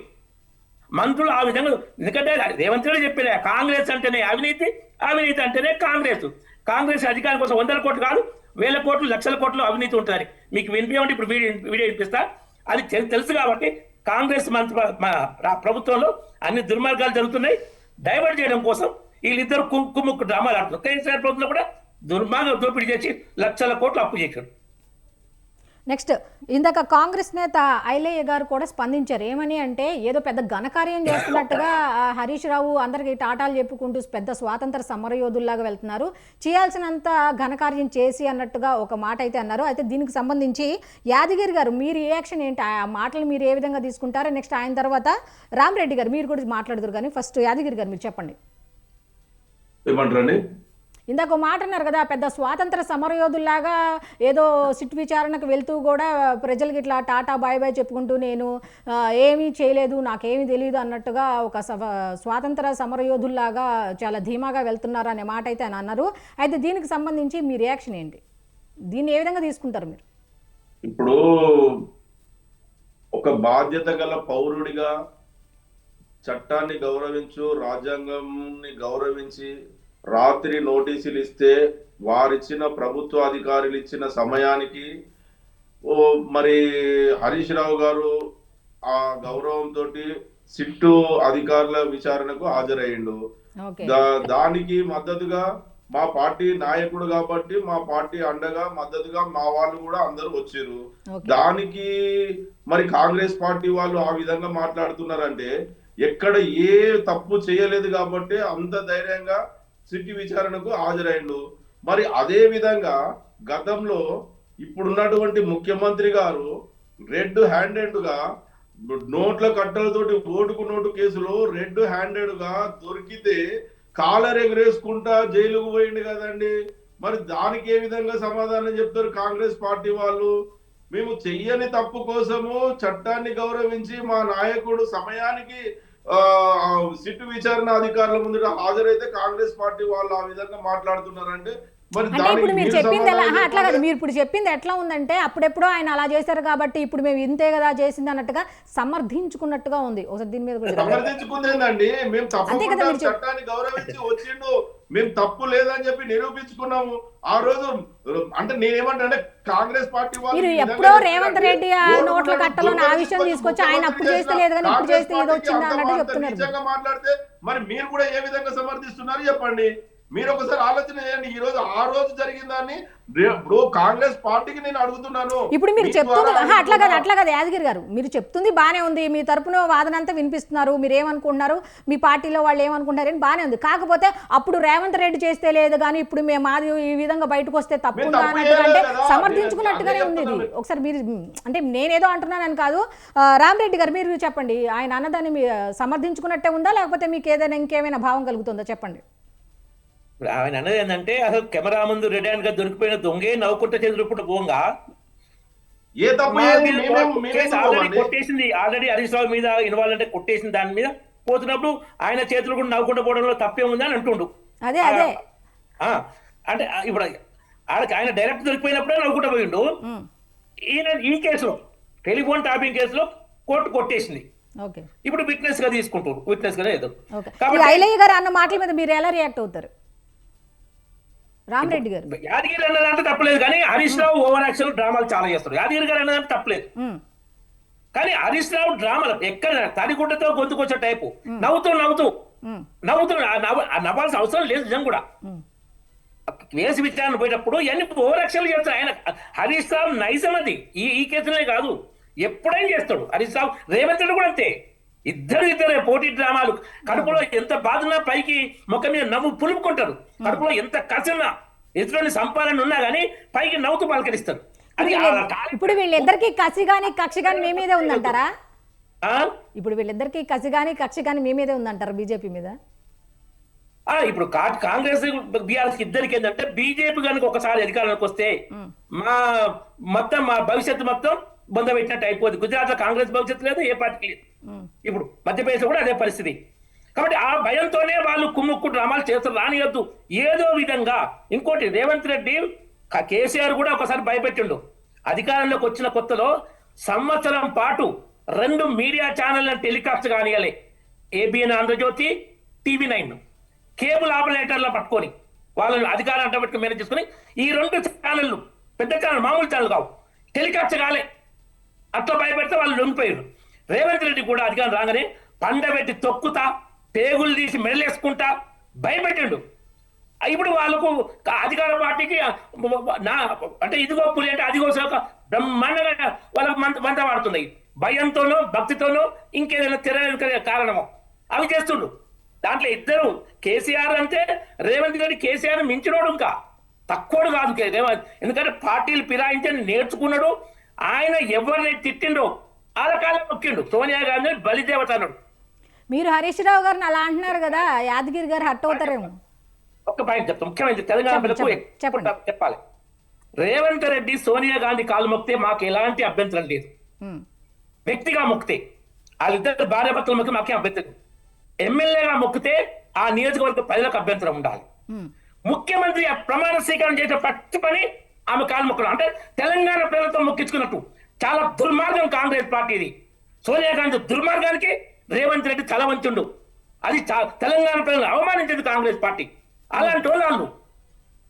[SPEAKER 2] మంత్రులు ఆ విధంగా, ఎందుకంటే రేవంత్ రెడ్డి చెప్పిన కాంగ్రెస్ అంటేనే అవినీతి, అవినీతి అంటేనే కాంగ్రెస్. కాంగ్రెస్ అధికారం కోసం 100 కోట్లు కాదు, 1000 కోట్లు, లక్షల కోట్లు అవినీతి ఉంటుంది. మీకు వినిపించమంటే ఇప్పుడు వీడియో వినిపిస్తా. అది తెలుసు కాబట్టి కాంగ్రెస్ ప్రభుత్వంలో అన్ని దుర్మార్గాలు జరుగుతున్నాయి. డైవర్ట్ చేయడం కోసం వీళ్ళిద్దరు కుమ్ముక్కు డ్రామాలు ఆడుతున్నారు. కేసీఆర్ ప్రభుత్వంలో కూడా దుర్మార్గం దోపిడీ చేసి లక్షల కోట్లు అప్పు చేశారు.
[SPEAKER 1] నెక్స్ట్, ఇందాక కాంగ్రెస్ నేత ఐలయ్య గారు కూడా స్పందించారు. ఏమని అంటే, ఏదో పెద్ద ఘనకార్యం చేస్తున్నట్టుగా హరీష్ రావు అందరికీ టాటాలు చెప్పుకుంటూ పెద్ద స్వాతంత్ర సమరయోధుల్లాగా వెళ్తున్నారు, చేయాల్సినంత ఘనకార్యం చేసి అన్నట్టుగా ఒక మాట అయితే అన్నారు. అయితే దీనికి సంబంధించి యాదగిరి గారు మీ రియాక్షన్ ఏంటి? ఆ మాటలు మీరు ఏ విధంగా తీసుకుంటారో, నెక్స్ట్ ఆయన తర్వాత రామరెడ్డి గారు మీరు కూడా మాట్లాడుతారు. కానీ ఫస్ట్ యాదగిరి గారు మీరు చెప్పండి.
[SPEAKER 3] ఏమంటారండి?
[SPEAKER 1] ఇందాక ఒక మాట అన్నారు కదా, పెద్ద స్వాతంత్ర సమరయోధుల్లాగా ఏదో సిట్ విచారణకు వెళ్తూ కూడా ప్రజలకి ఇట్లా టాటా బాయ్ బాయ్ చెప్పుకుంటూ నేను ఏమీ చేయలేదు, నాకేమీ తెలియదు అన్నట్టుగా ఒక స్వాతంత్ర సమరయోధుల్లాగా చాలా ధీమాగా వెళ్తున్నారు అనే మాట అయితే ఆయన అన్నారు. అయితే దీనికి సంబంధించి మీ రియాక్షన్ ఏంటి? దీన్ని ఏ విధంగా తీసుకుంటారు మీరు?
[SPEAKER 3] ఇప్పుడు ఒక బాధ్యత గల పౌరుడిగా చట్టాన్ని గౌరవించు, రాజ్యాంగాన్ని గౌరవించి రాత్రి నోటీసులు ఇస్తే వారిచ్చిన ప్రభుత్వ అధికారులు ఇచ్చిన సమయానికి మరి హరీష్ రావు గారు ఆ గౌరవంతో సిట్టు అధికారుల విచారణకు హాజరయ్యిండు. దానికి మద్దతుగా మా పార్టీ నాయకుడు కాబట్టి మా పార్టీ అండగా మద్దతుగా మా వాళ్ళు కూడా అందరూ వచ్చారు. దానికి మరి కాంగ్రెస్ పార్టీ వాళ్ళు ఆ విధంగా మాట్లాడుతున్నారంటే ఎక్కడ ఏ తప్పు చేయలేదు కాబట్టి అంత ధైర్యంగా సిట్టి విచారణకు హాజరైండు. మరి అదే విధంగా గతంలో ఇప్పుడున్నటువంటి ముఖ్యమంత్రి గారు రెడ్ హ్యాండెడ్ గా నోట్ల కట్టలతోటి ఓటుకు నోటు కేసులో రెడ్ హ్యాండెడ్ గా దొరికితే కాలర్ ఎగరేసుకుంటా జైలుకు పోయింది కదండి. మరి దానికి ఏ విధంగా సమాధానం చెప్తారు కాంగ్రెస్ పార్టీ వాళ్ళు? మేము చెయ్యని తప్పు కోసము చట్టాన్ని గౌరవించి మా నాయకుడు సమయానికి సిట్టు విచారణ అధికారుల ముందు హాజరైతే కాంగ్రెస్ పార్టీ వాళ్ళు ఆ విధంగా మాట్లాడుతున్నారంటే మరి
[SPEAKER 1] ఇప్పుడు మీరు చెప్పింది అట్లా కాదు. మీరు ఇప్పుడు చెప్పింది ఎట్లా ఉందంటే, అప్పుడెప్పుడో ఆయన అలా చేశారు కాబట్టి ఇప్పుడు మేము ఇంతే కదా చేసింది అన్నట్టుగా సమర్థించుకున్నట్టుగా ఉంది. ఒకసారి దీని మీద
[SPEAKER 3] సమర్థించుకుంది ఏంటండి? మేము తప్పకుండా చట్టాన్ని గౌరవించి వచ్చిండు, మేము తప్పు లేదని చెప్పి నిరూపించుకున్నాము ఆ రోజు. అంటే నేనేమంటే కాంగ్రెస్ పార్టీ
[SPEAKER 1] వాళ్ళు ఎప్పుడో రేవంత్ రెడ్డి నోట్ల కట్టలో ఆ విషయం తీసుకొచ్చి ఆయన అప్పుడు చేస్తే లేదు కానీ ఇప్పుడు చేస్తే ఏదో వచ్చిందా అన్నట్టు చెప్తున్నారు.
[SPEAKER 3] మాట్లాడితే మరి మీరు కూడా ఏ విధంగా సమర్థిస్తున్నారు చెప్పండి. మీరు ఒకసారి ఆలోచన చేయండి. ఈ రోజు ఆ రోజు జరిగిన దాన్ని ఇప్పుడు కాంగ్రెస్ పార్టీకి నేను అడుగుతున్నాను.
[SPEAKER 1] ఇప్పుడు మీరు చెప్తుంది అట్లా కాదు యాదగిరి గారు, మీరు చెప్తుంది బానే ఉంది, మీ తరపున వాదన అంతా వినిపిస్తున్నారు, మీరు ఏమనుకుంటున్నారు, మీ పార్టీలో వాళ్ళు ఏమనుకుంటారు అని బానే ఉంది. కాకపోతే అప్పుడు రేవంత్ రెడ్డి చేస్తే లేదు కానీ ఇప్పుడు మేము మాది ఈ విధంగా బయటకు వస్తే తప్పు అన్నట్టుగా సమర్థించుకున్నట్టుగానే ఉంది ఇది. ఒకసారి మీరు అంటే నేనేదో అంటున్నానని కాదు, రామరెడ్డి గారు మీరు చెప్పండి, ఆయన అన్నదాన్ని సమర్థించుకున్నట్టే ఉందా లేకపోతే మీకు ఏదైనా ఇంకేమైనా భావం కలుగుతుందో చెప్పండి.
[SPEAKER 2] ఆయన అన్నది ఏంటంటే, అసలు కెమెరా ముందు రెడీ గా దొరికిపోయిన దొంగే నవ్వుకుంటే చెదురుకుంటూ పోంగా కొట్టేసింది. ఆల్రెడీ హరీష్ రావు మీద ఇన్వాల్వ్ అంటే కొట్టేసిన దాని మీద పోతున్నప్పుడు ఆయన చేతులు కూడా నవ్వుకుంటూ పోవడంలో తప్పే ఉంది అని అంటుండు. అంటే ఇప్పుడు ఆయన డైరెక్ట్ దొరికిపోయినప్పుడే నవ్వుకుంటూ పోయిండు. ఈయన ఈ కేసులో టెలిఫోన్ టాపింగ్ కేసులో కోర్టు కొట్టేసింది. ఇప్పుడు విట్నెస్ గా తీసుకుంటారు, విట్నెస్ గానే ఏదో.
[SPEAKER 1] ఐలయ్య గారు అన్న మాటల మీద మీరు ఎలా రియాక్ట్ అవుతారు? రామరెడ్డి గారు
[SPEAKER 2] యాదగిరి అన్నదంటే తప్పలేదు కానీ హరీష్ రావు ఓవర్ యాక్షన్ డ్రామాలు చాలా చేస్తారు. యాదగిరి గారు అన్నదంటే తప్పలేదు కానీ హరీష్ రావు డ్రామాలు ఎక్కడ తడిగుడ్డతో గొంతుకొచ్చే టైపు నవ్వుతూ నవ్వాల్సిన అవసరం లేదు. నిజం కూడా కేసు విచారణ పోయేటప్పుడు ఎన్ని ఓవర్ యాక్షన్ చేస్తారు ఆయన. హరీష్ రావు నైజం అది ఈ కేసులే కాదు, ఎప్పుడైనా చేస్తాడు హరీష్ రావు. రేవంత్ రెడ్డి కూడా అంతే. ఇద్దరే పోటీ డ్రామాలు. కడుపులో ఎంత బాధన్నా పైకి మొక్క మీద నవ్వు పులుపుకుంటారు. కడుపులో ఎంత కసిన్నా ఎదురుని సంపాదన ఉన్నా గానీ పైకి నవ్వుతూ పలకరిస్తారు.
[SPEAKER 1] ఇప్పుడు వీళ్ళిద్దరికి కసి గాని కక్ష గాని మీ మీదే ఉందంటారా? ఇప్పుడు వీళ్ళిద్దరికి కసి గాని కక్ష గాని మీ మీదే ఉందంటారా బీజేపీ మీద?
[SPEAKER 2] ఇప్పుడు కాంగ్రెస్ బీఆర్ఎస్ ఇద్దరికి ఏంటంటే, బీజేపీ కనుక ఒకసారి అధికారంలోకి వస్తే మా భవిష్యత్తు మొత్తం బొంద పెట్టినట్టు అయిపోద్ది. గుజరాత్ లో కాంగ్రెస్ భవిష్యత్తు లేదు, ఏ పార్టీకి లేదు. ఇప్పుడు మధ్యప్రదేశ్ కూడా అదే పరిస్థితి. కాబట్టి ఆ భయంతోనే వాళ్ళు కుమ్ముక్కు డ్రామాలు చేస్తారు. రానియొద్దు ఏదో విధంగా. ఇంకోటి, రేవంత్ రెడ్డి కేసీఆర్ కూడా ఒకసారి భయపెట్టిండు. అధికారంలోకి వచ్చిన కొత్తలో సంవత్సరం పాటు 2 మీడియా ఛానళ్లను టెలికాస్ట్ కానియాలి. ఏబిఎన్ ఆంధ్రజ్యోతి, TV9 కేబుల్ ఆపరేటర్ల పట్టుకొని వాళ్ళని అధికారం అంటబెట్టుకు మేనేజ్ చేసుకుని ఈ 2 ఛానళ్ళు పెద్ద ఛానల్, మామూలు ఛానల్ కావు, టెలికాస్ట్ కాలే. అట్లా భయపెడితే వాళ్ళు లొంగిపోయారు. రేవంత్ రెడ్డి కూడా అధికారం రాగానే పండబెట్టి తొక్కుతా, పేగులు తీసి మెడలేసుకుంటా భయపెట్టిండు. ఇప్పుడు వాళ్ళకు అధికార పార్టీకి అంటే ఇదిగో పులి అంటే అదిగో బ్రహ్మాండంగా వాళ్ళకు మంట వాడుతున్నాయి. భయంతోనో భక్తితోనో ఇంకేదైనా తెర కారణమో అవి చేస్తుండ్రు. దాంట్లో ఇద్దరు, కేసీఆర్ అంటే రేవంత్ రెడ్డి కేసీఆర్ మించినోడు, ఇంకా తక్కువడు కాదు రేవంత్. ఎందుకంటే పార్టీలు ఫిరాయించి నేర్చుకున్నాడు. ఆయన ఎవరిని తిట్టిండో ఆ రకాలం మొక్కిండు. సోనియా గాంధీ బలిదేవత అన్నాడు.
[SPEAKER 1] మీరు హరీష్ రావు గారిని అలా అంటున్నారు కదా, యాదగిరి గారు హట్ అవుతారేమో.
[SPEAKER 2] ఒక్క పాయింట్ చెప్తాం, ముఖ్యమైన తెలంగాణ ప్రజలకు చెప్పాలి. రేవంత్ రెడ్డి సోనియా గాంధీ కాలు మొక్కితే మాకు ఎలాంటి అభ్యంతరం లేదు. వ్యక్తిగా మొక్కితే వాళ్ళిద్దరు భార్యాభర్తలు మొక్కి మాకే అభ్యంతరం. ఎమ్మెల్యేగా మొక్కితే ఆ నియోజకవర్గ ప్రజలకు అభ్యంతరం ఉండాలి. ముఖ్యమంత్రి ప్రమాణ స్వీకారం చేసే ప్రతి పని ఆమె కాలు మొక్కడం అంటే తెలంగాణ ప్రజలతో మొక్కించుకున్నట్టు. చాలా దుర్మార్గం కాంగ్రెస్ పార్టీది. సోనియా గాంధీ దుర్మార్గానికి రేవంత్ రెడ్డి తల వంచుండు. అది తెలంగాణ ప్రజలను అవమానించింది కాంగ్రెస్ పార్టీ. అలాంటి వాళ్ళు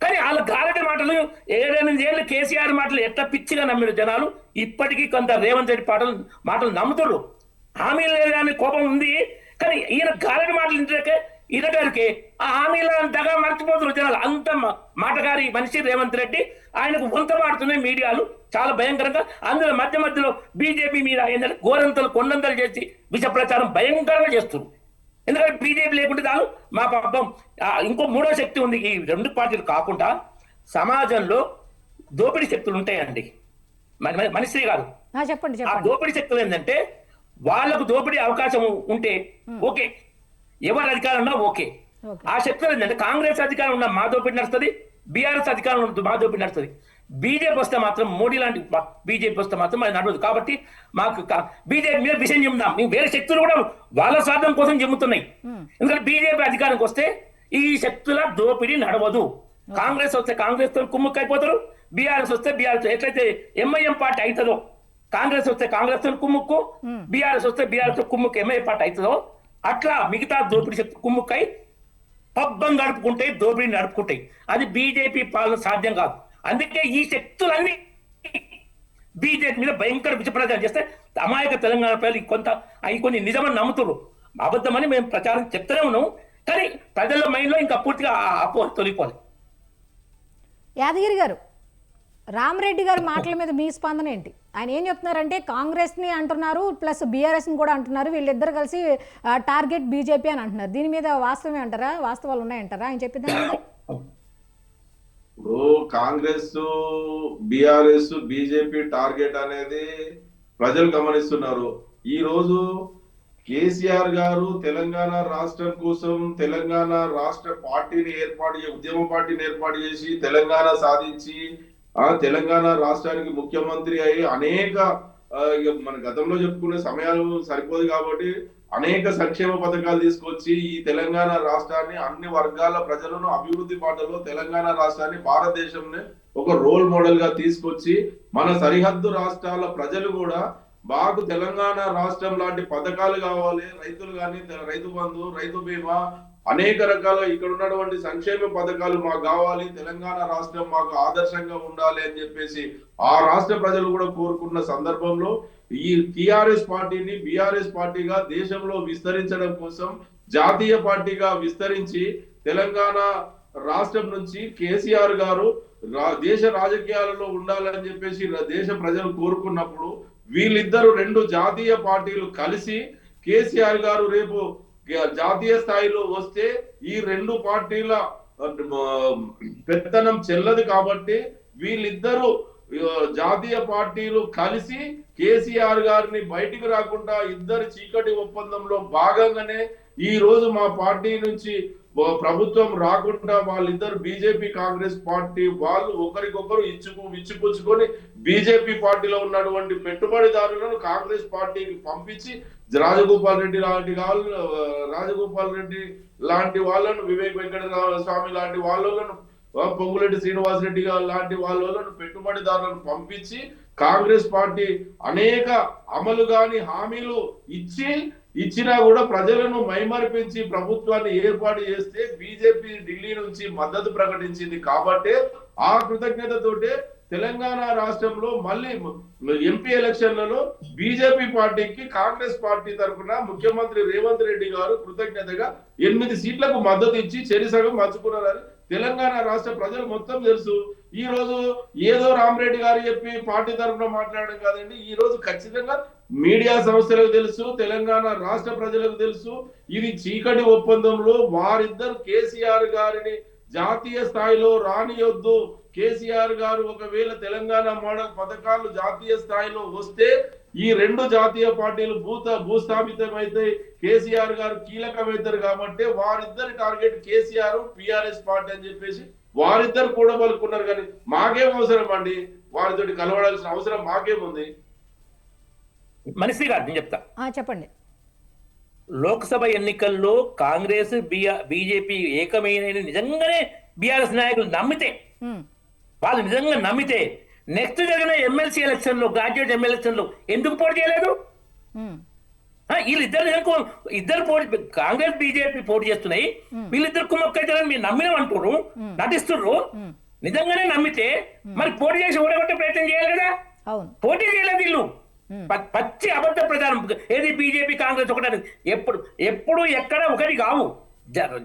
[SPEAKER 2] కానీ వాళ్ళ గారటి మాటలు 7-8 ఏళ్ళు కేసీఆర్ మాటలు ఎట్లా పిచ్చిగా నమ్మిన జనాలు ఇప్పటికీ కొంత రేవంత్ రెడ్డి మాటలు నమ్ముతున్నారు. హామీలు లేదని కోపం ఉంది, కానీ ఈయన గారటి మాటలు ఇంటికే ఇరగారికి ఆ హామీల అంతగా మర్చిపోతున్నారు జనాలు. అంత మాటగారి మనిషి రేవంత్ రెడ్డి. ఆయనకు వంత మాడుతున్నాయి మీడియాలు చాలా భయంకరంగా. అందులో మధ్యలో బీజేపీ మీద ఏంటంటే గోరంతలు కొండంతలు చేసి విష ప్రచారం భయంకరంగా చేస్తున్నారు. ఎందుకంటే బీజేపీ లేకుంటే చాలు మా పాపం. ఇంకో 3వ శక్తి ఉంది. ఈ 2 పార్టీలు కాకుండా సమాజంలో దోపిడీ శక్తులు ఉంటాయండి. మనిషి కాదు,
[SPEAKER 1] చెప్పండి.
[SPEAKER 2] ఆ దోపిడీ శక్తులు ఏంటంటే వాళ్ళకు దోపిడీ అవకాశం ఉంటే ఓకే, ఎవరు అధికారం ఉన్నా ఓకే. ఆ శక్తులు ఏంటంటే కాంగ్రెస్ అధికారం ఉన్న మా దోపిడీ నడుస్తుంది, బీఆర్ఎస్ అధికారం ఉన్న మా దోపిడీ నడుస్తుంది. బీజేపీ వస్తే మాత్రం, మోడీ లాంటి బీజేపీ వస్తే మాత్రం అది నడవదు. కాబట్టి మాకు బీజేపీ మీద విషయం చెప్దాం. మేము వేరే శక్తులు కూడా వాళ్ళ స్వార్థం కోసం చెబుతున్నాయి. ఎందుకంటే బీజేపీ అధికారానికి వస్తే ఈ శక్తుల దోపిడీ నడవదు. కాంగ్రెస్ వస్తే కాంగ్రెస్ తో కుమ్ముక్కు అయిపోతారు, బీఆర్ఎస్ వస్తే బీఆర్ఎస్. ఎట్లయితే ఎంఐఎం పార్టీ అవుతుందో, కాంగ్రెస్ వస్తే కాంగ్రెస్ తో కుమ్ముక్కు, బీఆర్ఎస్ వస్తే బీఆర్ఎస్ తో కుమ్ముక్కు ఎంఐఎం పార్టీ అవుతుందో, అట్లా మిగతా దోపిడీ శక్తి కుమ్ముక్కై పబ్బం గడుపుకుంటాయి, దోపిడీ నడుపుకుంటాయి. అది బీజేపీ పాలన సాధ్యం కాదు. అందుకే ఈ శక్తులన్నీ బీజేపీ మీద భయంకర విషప్రచారం చేస్తే అమాయక తెలంగాణ ప్రజలు కొన్ని నిజమని నమ్ముతున్నారు. అబద్ధమని మేము ప్రచారం చెప్తూనే ఉన్నాం, కానీ ప్రజల మైండ్లో ఇంకా పూర్తిగా అపోహ తొలిపోవాలి.
[SPEAKER 1] యాదగిరి గారు, రామరెడ్డి గారి మాటల మీద మీ స్పందన ఏంటి? ఆయన ఏం చెప్తున్నారంటే కాంగ్రెస్ని అంటున్నారు, ప్లస్ బీఆర్ఎస్ని కూడా అంటున్నారు, వీళ్ళిద్దరు కలిసి టార్గెట్ బీజేపీ అని అంటున్నారు. దీని మీద వాస్తవమే అంటారా, వాస్తవాలు ఉన్నాయంటారా ఆయన చెప్పిన?
[SPEAKER 3] ఇప్పుడు కాంగ్రెస్, బీఆర్ఎస్, బీజేపీ టార్గెట్ అనేది ప్రజలు గమనిస్తున్నారు. ఈ రోజు కేసీఆర్ గారు తెలంగాణ రాష్ట్రం కోసం తెలంగాణ రాష్ట్ర పార్టీని ఉద్యమ పార్టీని ఏర్పాటు చేసి తెలంగాణ సాధించి తెలంగాణ రాష్ట్రానికి ముఖ్యమంత్రి అయి అనేక మన గతంలో చెప్పుకునే సమయాలు సరిపోదు కాబట్టి అనేక సంక్షేమ పథకాలు తీసుకొచ్చి ఈ తెలంగాణ రాష్ట్రాన్ని అన్ని వర్గాల ప్రజలను అభివృద్ధి బాటలో తెలంగాణ రాష్ట్రాన్ని భారతదేశంలో ఒక రోల్ మోడల్ గా తీసుకొచ్చి మన సరిహద్దు రాష్ట్రాల ప్రజలు కూడా మాకు తెలంగాణ రాష్ట్రం లాంటి పథకాలు కావాలి, రైతులు కానీ రైతు బంధు, రైతు బీమా, అనేక రకాల ఇక్కడ ఉన్నటువంటి సంక్షేమ పథకాలు మాకు కావాలి, తెలంగాణ రాష్ట్రం మాకు ఆదర్శంగా ఉండాలి అని చెప్పేసి ఆ రాష్ట్ర ప్రజలు కూడా కోరుకున్న సందర్భంలో ఈ టిఆర్ఎస్ పార్టీని బీఆర్ఎస్ పార్టీగా దేశంలో విస్తరించడం కోసం జాతీయ పార్టీగా విస్తరించి తెలంగాణ రాష్ట్రం నుంచి కేసీఆర్ గారు దేశ రాజకీయాలలో ఉండాలని చెప్పేసి దేశ ప్రజలు కోరుకున్నప్పుడు వీళ్ళిద్దరు 2 జాతీయ పార్టీలు కలిసి కేసీఆర్ గారు రేపు జాతీయ స్థాయిలో వస్తే ఈ 2 పార్టీల పెత్తనం చెల్లదు. కాబట్టి వీళ్ళిద్దరూ జాతీయ పార్టీలు కలిసి కేసీఆర్ గారిని బయటికి రాకుండా ఇద్దరు చీకటి ఒప్పందంలో భాగంగానే ఈ రోజు మా పార్టీ నుంచి ప్రభుత్వం రాకుండా వాళ్ళిద్దరు బీజేపీ కాంగ్రెస్ పార్టీ వాళ్ళు ఒకరికొకరు ఇచ్చుపుచ్చుకొని బీజేపీ పార్టీలో ఉన్నటువంటి పెట్టుబడిదారులను కాంగ్రెస్ పార్టీకి పంపించి రాజగోపాల్ రెడ్డి లాంటి వాళ్ళను వివేక్ వెంకట స్వామి లాంటి వాళ్ళను పొంగులేటి శ్రీనివాసరెడ్డి గారు లాంటి వాళ్ళను పెట్టుబడిదారులను పంపించి కాంగ్రెస్ పార్టీ అనేక అమలు కాని హామీలు ఇచ్చి ఇచ్చినా కూడా ప్రజలను మైమరిపించి ప్రభుత్వాన్ని ఏర్పాటు చేస్తే బీజేపీ ఢిల్లీ నుంచి మద్దతు ప్రకటించింది కాబట్టి ఆ కృతజ్ఞతతోటే తెలంగాణ రాష్ట్రంలో మళ్ళీ ఎంపీ ఎలక్షన్లలో బీజేపీ పార్టీకి కాంగ్రెస్ పార్టీ తరఫున ముఖ్యమంత్రి రేవంత్ రెడ్డి గారు కృతజ్ఞతగా 8 సీట్లకు మద్దతు ఇచ్చి చెరిసగం పంచుకున్నారని తెలంగాణ రాష్ట్ర ప్రజలు మొత్తం తెలుసు. ఈ రోజు ఏదో రామరెడ్డి గారు చెప్పి పార్టీ తరఫున మాట్లాడడం కాదండి. ఈ రోజు ఖచ్చితంగా మీడియా సంస్థలకు తెలుసు, తెలంగాణ రాష్ట్ర ప్రజలకు తెలుసు. ఇది చీకటి ఒప్పందంలో వారిద్దరు కేసీఆర్ గారిని జాతీయ స్థాయిలో రానియొద్దు. కేసీఆర్ గారు ఒకవేళ తెలంగాణ మోడల్ పథకాలు జాతీయ స్థాయిలో వస్తే ఈ 2 జాతీయ పార్టీలు భూస్థాపితమైతే కేసీఆర్ గారు కీలకమవుతారు కాబట్టి వారిద్దరి టార్గెట్ కేసీఆర్ పిఆర్ఎస్ పార్టీ అని చెప్పేసి వారిద్దరు కూడా పలుకున్నారు. కానీ మాకేం అవసరం అండి, వారితోటి కలవడాల్సిన అవసరం మాకేముంది?
[SPEAKER 2] మనిషి గారు నేను చెప్తా,
[SPEAKER 1] చెప్పండి.
[SPEAKER 2] లోక్సభ ఎన్నికల్లో కాంగ్రెస్ బీజేపీ ఏకమైన నిజంగానే బీఆర్ఎస్ నాయకులు నమ్మితే, వాళ్ళు నిజంగా నమ్మితే నెక్స్ట్ జరిగిన ఎమ్మెల్సీ ఎలక్షన్ లో, గ్రాడ్యుయేట్ ఎమ్మెల్యే ఎలక్షన్ లో ఎందుకు పోటీ చేయలేదు? ఇద్దరు పోటీ, కాంగ్రెస్ బీజేపీ పోటీ చేస్తున్నాయి, వీళ్ళిద్దరు కుమ్మక్కైతారని మీరు నమ్మినం అంటారు, నటిస్తున్నారు. నిజంగానే నమ్మితే మరి పోటీ చేసి ఓడగొట్టే ప్రయత్నం చేయాలి కదా. పోటీ చేయలేదు వీళ్ళు, పచ్చి అబద్ధ ప్రచారం. ఏది బీజేపీ కాంగ్రెస్ ఒకటి, ఎప్పుడు ఎక్కడ ఒకటి కావు.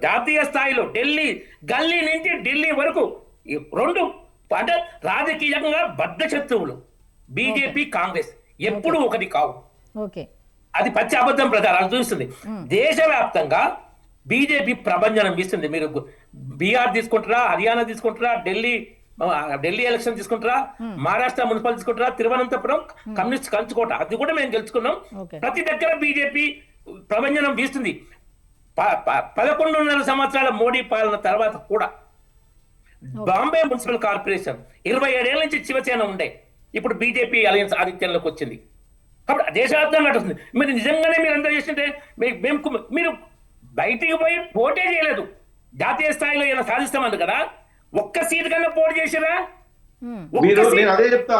[SPEAKER 2] జాతీయ స్థాయిలో ఢిల్లీ, గల్లీ నుంచి ఢిల్లీ వరకు 2 అంటే రాజకీయంగా బద్ధ శత్రువులు బీజేపీ కాంగ్రెస్, ఎప్పుడు ఒకటి కావు. అది పచ్చి అబద్ధం ప్రచారాలు చూస్తుంది. దేశవ్యాప్తంగా బీజేపీ ప్రభంజనం ఇస్తుంది. మీరు బీహార్ తీసుకుంటారా, హర్యానా తీసుకుంటారా, ఢిల్లీ ఎలక్షన్ తీసుకుంటారా, మహారాష్ట్ర మున్సిపల్ తీసుకుంటారా, తిరువనంతపురం కమ్యూనిస్ట్ కంచుకోట, అది కూడా మేము గెలుచుకున్నాం. ప్రతి దగ్గర బీజేపీ ప్రభంజనం వీస్తుంది. 11.5 సంవత్సరాల మోడీ పాలన తర్వాత కూడా బాంబే మున్సిపల్ కార్పొరేషన్ 27 ఏళ్ల నుంచి శివసేన ఉండే, ఇప్పుడు బీజేపీ అలయన్స్ ఆధిత్యంలోకి వచ్చింది. కాబట్టి దేశవ్యాప్తంగా నడుస్తుంది. మీరు నిజంగానే మీరు అందరూ చేస్తుంటే మీరు బయటికి పోయి పోటీ చేయలేదు. జాతీయ స్థాయిలో ఏమైనా సాధిస్తామన్నారు కదా, ఒక్క సీట్ కన్నా పోటీ చేసిరా?
[SPEAKER 3] నేను అదే చెప్తా,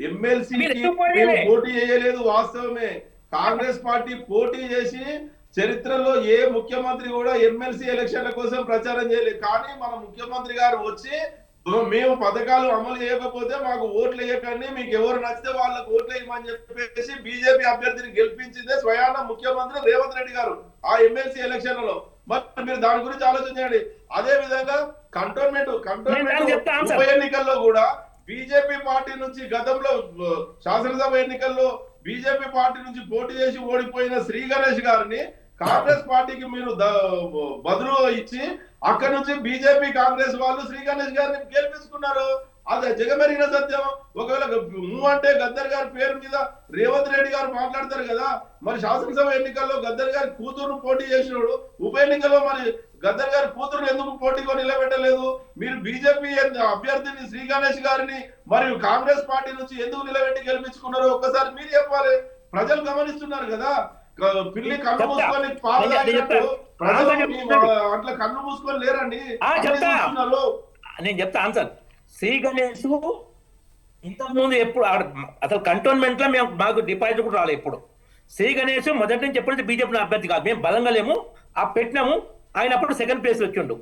[SPEAKER 3] ఎమ్మెల్సీ పోటీ చేయలేదు వాస్తవమే. కాంగ్రెస్ పార్టీ పోటీ చేసి చరిత్రలో ఏ ముఖ్యమంత్రి కూడా ఎమ్మెల్సీ ఎలక్షన్ల కోసం ప్రచారం చేయలేదు. కానీ మన ముఖ్యమంత్రి గారు వచ్చి మేము పథకాలు అమలు చేయకపోతే మాకు ఓట్లు వేయకండి, మీకు ఎవరు నచ్చితే వాళ్ళకు ఓట్లు వేయమని చెప్పేసి బీజేపీ అభ్యర్థిని గెలిపించిందే స్వయాన ముఖ్యమంత్రి రేవంత్ రెడ్డి గారు ఆ ఎమ్మెల్సీ ఎలక్షన్లలో. మరి మీరు దాని గురించి ఆలోచించండి. అదే విధంగా కంటోన్మెంట్ ఉప ఎన్నికల్లో కూడా బీజేపీ పార్టీ నుంచి గతంలో శాసనసభ ఎన్నికల్లో బీజేపీ పార్టీ నుంచి పోటీ చేసి ఓడిపోయిన శ్రీ గణేష్ గారిని కాంగ్రెస్ పార్టీకి మీరు బదులు ఇచ్చి అక్కడ నుంచి బీజేపీ కాంగ్రెస్ వాళ్ళు శ్రీ గణేష్ గారిని గెలిపించుకున్నారు. అదే జగమెరిగిన సత్యం. ఒకవేళ అంటే గద్దర్ గారి పేరు మీద రేవంత్ రెడ్డి గారు మాట్లాడతారు కదా, మరి శాసనసభ ఎన్నికల్లో గద్దర్ గారి కూతురును పోటీ చేసినాడు, ఉప ఎన్నికల్లో మరి గద్దర్ గారి కూతురు ఎందుకు పోటీలో నిలబెట్టలేదు? మీరు బీజేపీ అభ్యర్థిని శ్రీ గణేష్ గారిని మరియు కాంగ్రెస్ పార్టీ నుంచి ఎందుకు నిలబెట్టి గెలిపించుకున్నారో ఒక్కసారి మీరు చెప్పాలి. ప్రజలు గమనిస్తున్నారు కదా, పిల్లి కళ్ళు మూసుకొని పాలు తాగినట్టు ప్రజలు అట్లా కళ్ళు మూసుకొని లేరండి.
[SPEAKER 2] నేను చెప్తా ఆన్సర్. శ్రీ గణేష్ ఇంతకుముందు ఎప్పుడు అసలు కంటోన్మెంట్ లో మేము మాకు డిపాజిట్ కూడా రాలేదు. ఎప్పుడు శ్రీ గణేష్ మొదటి నుంచి ఎప్పుడైతే బీజేపీ అభ్యర్థి కాదు, మేము బలంగా లేము, పెట్టినాము. ఆయన అప్పుడు సెకండ్ ప్లేస్ వచ్చిండు,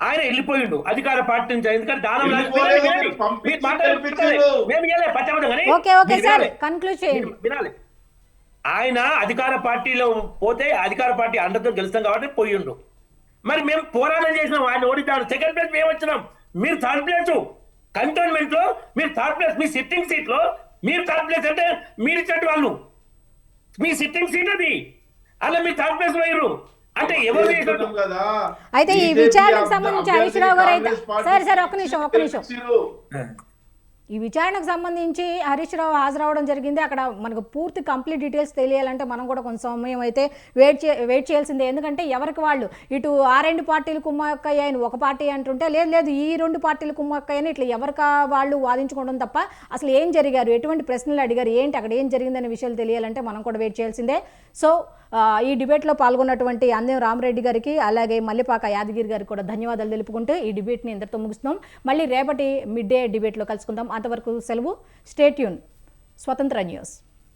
[SPEAKER 2] ఆయన వెళ్ళిపోయిండు అధికార పార్టీ నుంచి. ఎందుకంటే దానం వినాలి. ఆయన అధికార పార్టీలో పోతే అధికార పార్టీ అండతో గెలుస్తాం కాబట్టి పోయిండు. మరి మేము పోరాటం చేసినాం, ఆయన ఓడితాడు. సెకండ్ ప్లేస్ మేము వచ్చినాం, మీరు థర్డ్ ప్లేస్. కంటోన్మెంట్ లో మీరు థర్డ్ ప్లేస్, మీ సిట్టింగ్ సీట్ లో మీరు థర్డ్ ప్లేస్ అంటే మీరు ఇచ్చట్టు వాళ్ళు మీ సిట్టింగ్ సీట్ అది, అలా మీరు థర్డ్ ప్లేస్ పోయారు అంటే ఎవరు కదా.
[SPEAKER 1] అయితే ఈ విచారణకు సంబంధించి హరీష్ రావు గారు అయితే సరే ఒక నిమిషం ఈ విచారణకు సంబంధించి హరీష్ రావు హాజరవడం జరిగింది. అక్కడ మనకు పూర్తి కంప్లీట్ డీటెయిల్స్ తెలియాలంటే మనం కూడా కొంత సమయం అయితే వెయిట్ చేయాల్సిందే. ఎందుకంటే ఎవరికి వాళ్ళు ఇటు ఆ 2 పార్టీలు కుమ్మక్కయ్యాయని ఒక పార్టీ అంటుంటే, లేదు ఈ 2 పార్టీలు కుమ్మక్కయ్యని ఇట్లా ఎవరికి వాళ్ళు వాదించుకోవడం తప్ప అసలు ఏం జరిగారు, ఎటువంటి ప్రశ్నలు అడిగారు, ఏంటి అక్కడ ఏం జరిగిందనే విషయాలు తెలియాలంటే మనం కూడా వెయిట్ చేయాల్సిందే. సో ఈ డిబేట్లో పాల్గొన్నటువంటి అందెం రామరెడ్డి గారికి అలాగే మల్లిపాక యాదగిరి గారికి కూడా ధన్యవాదాలు తెలుపుకుంటూ ఈ డిబేట్ని ఇంతటితో ముగిస్తున్నాం. మళ్ళీ రేపటి మిడ్ డే డిబేట్లో కలుసుకుందాం. అంతవరకు సెలవు. Stay tune. స్వతంత్ర న్యూస్.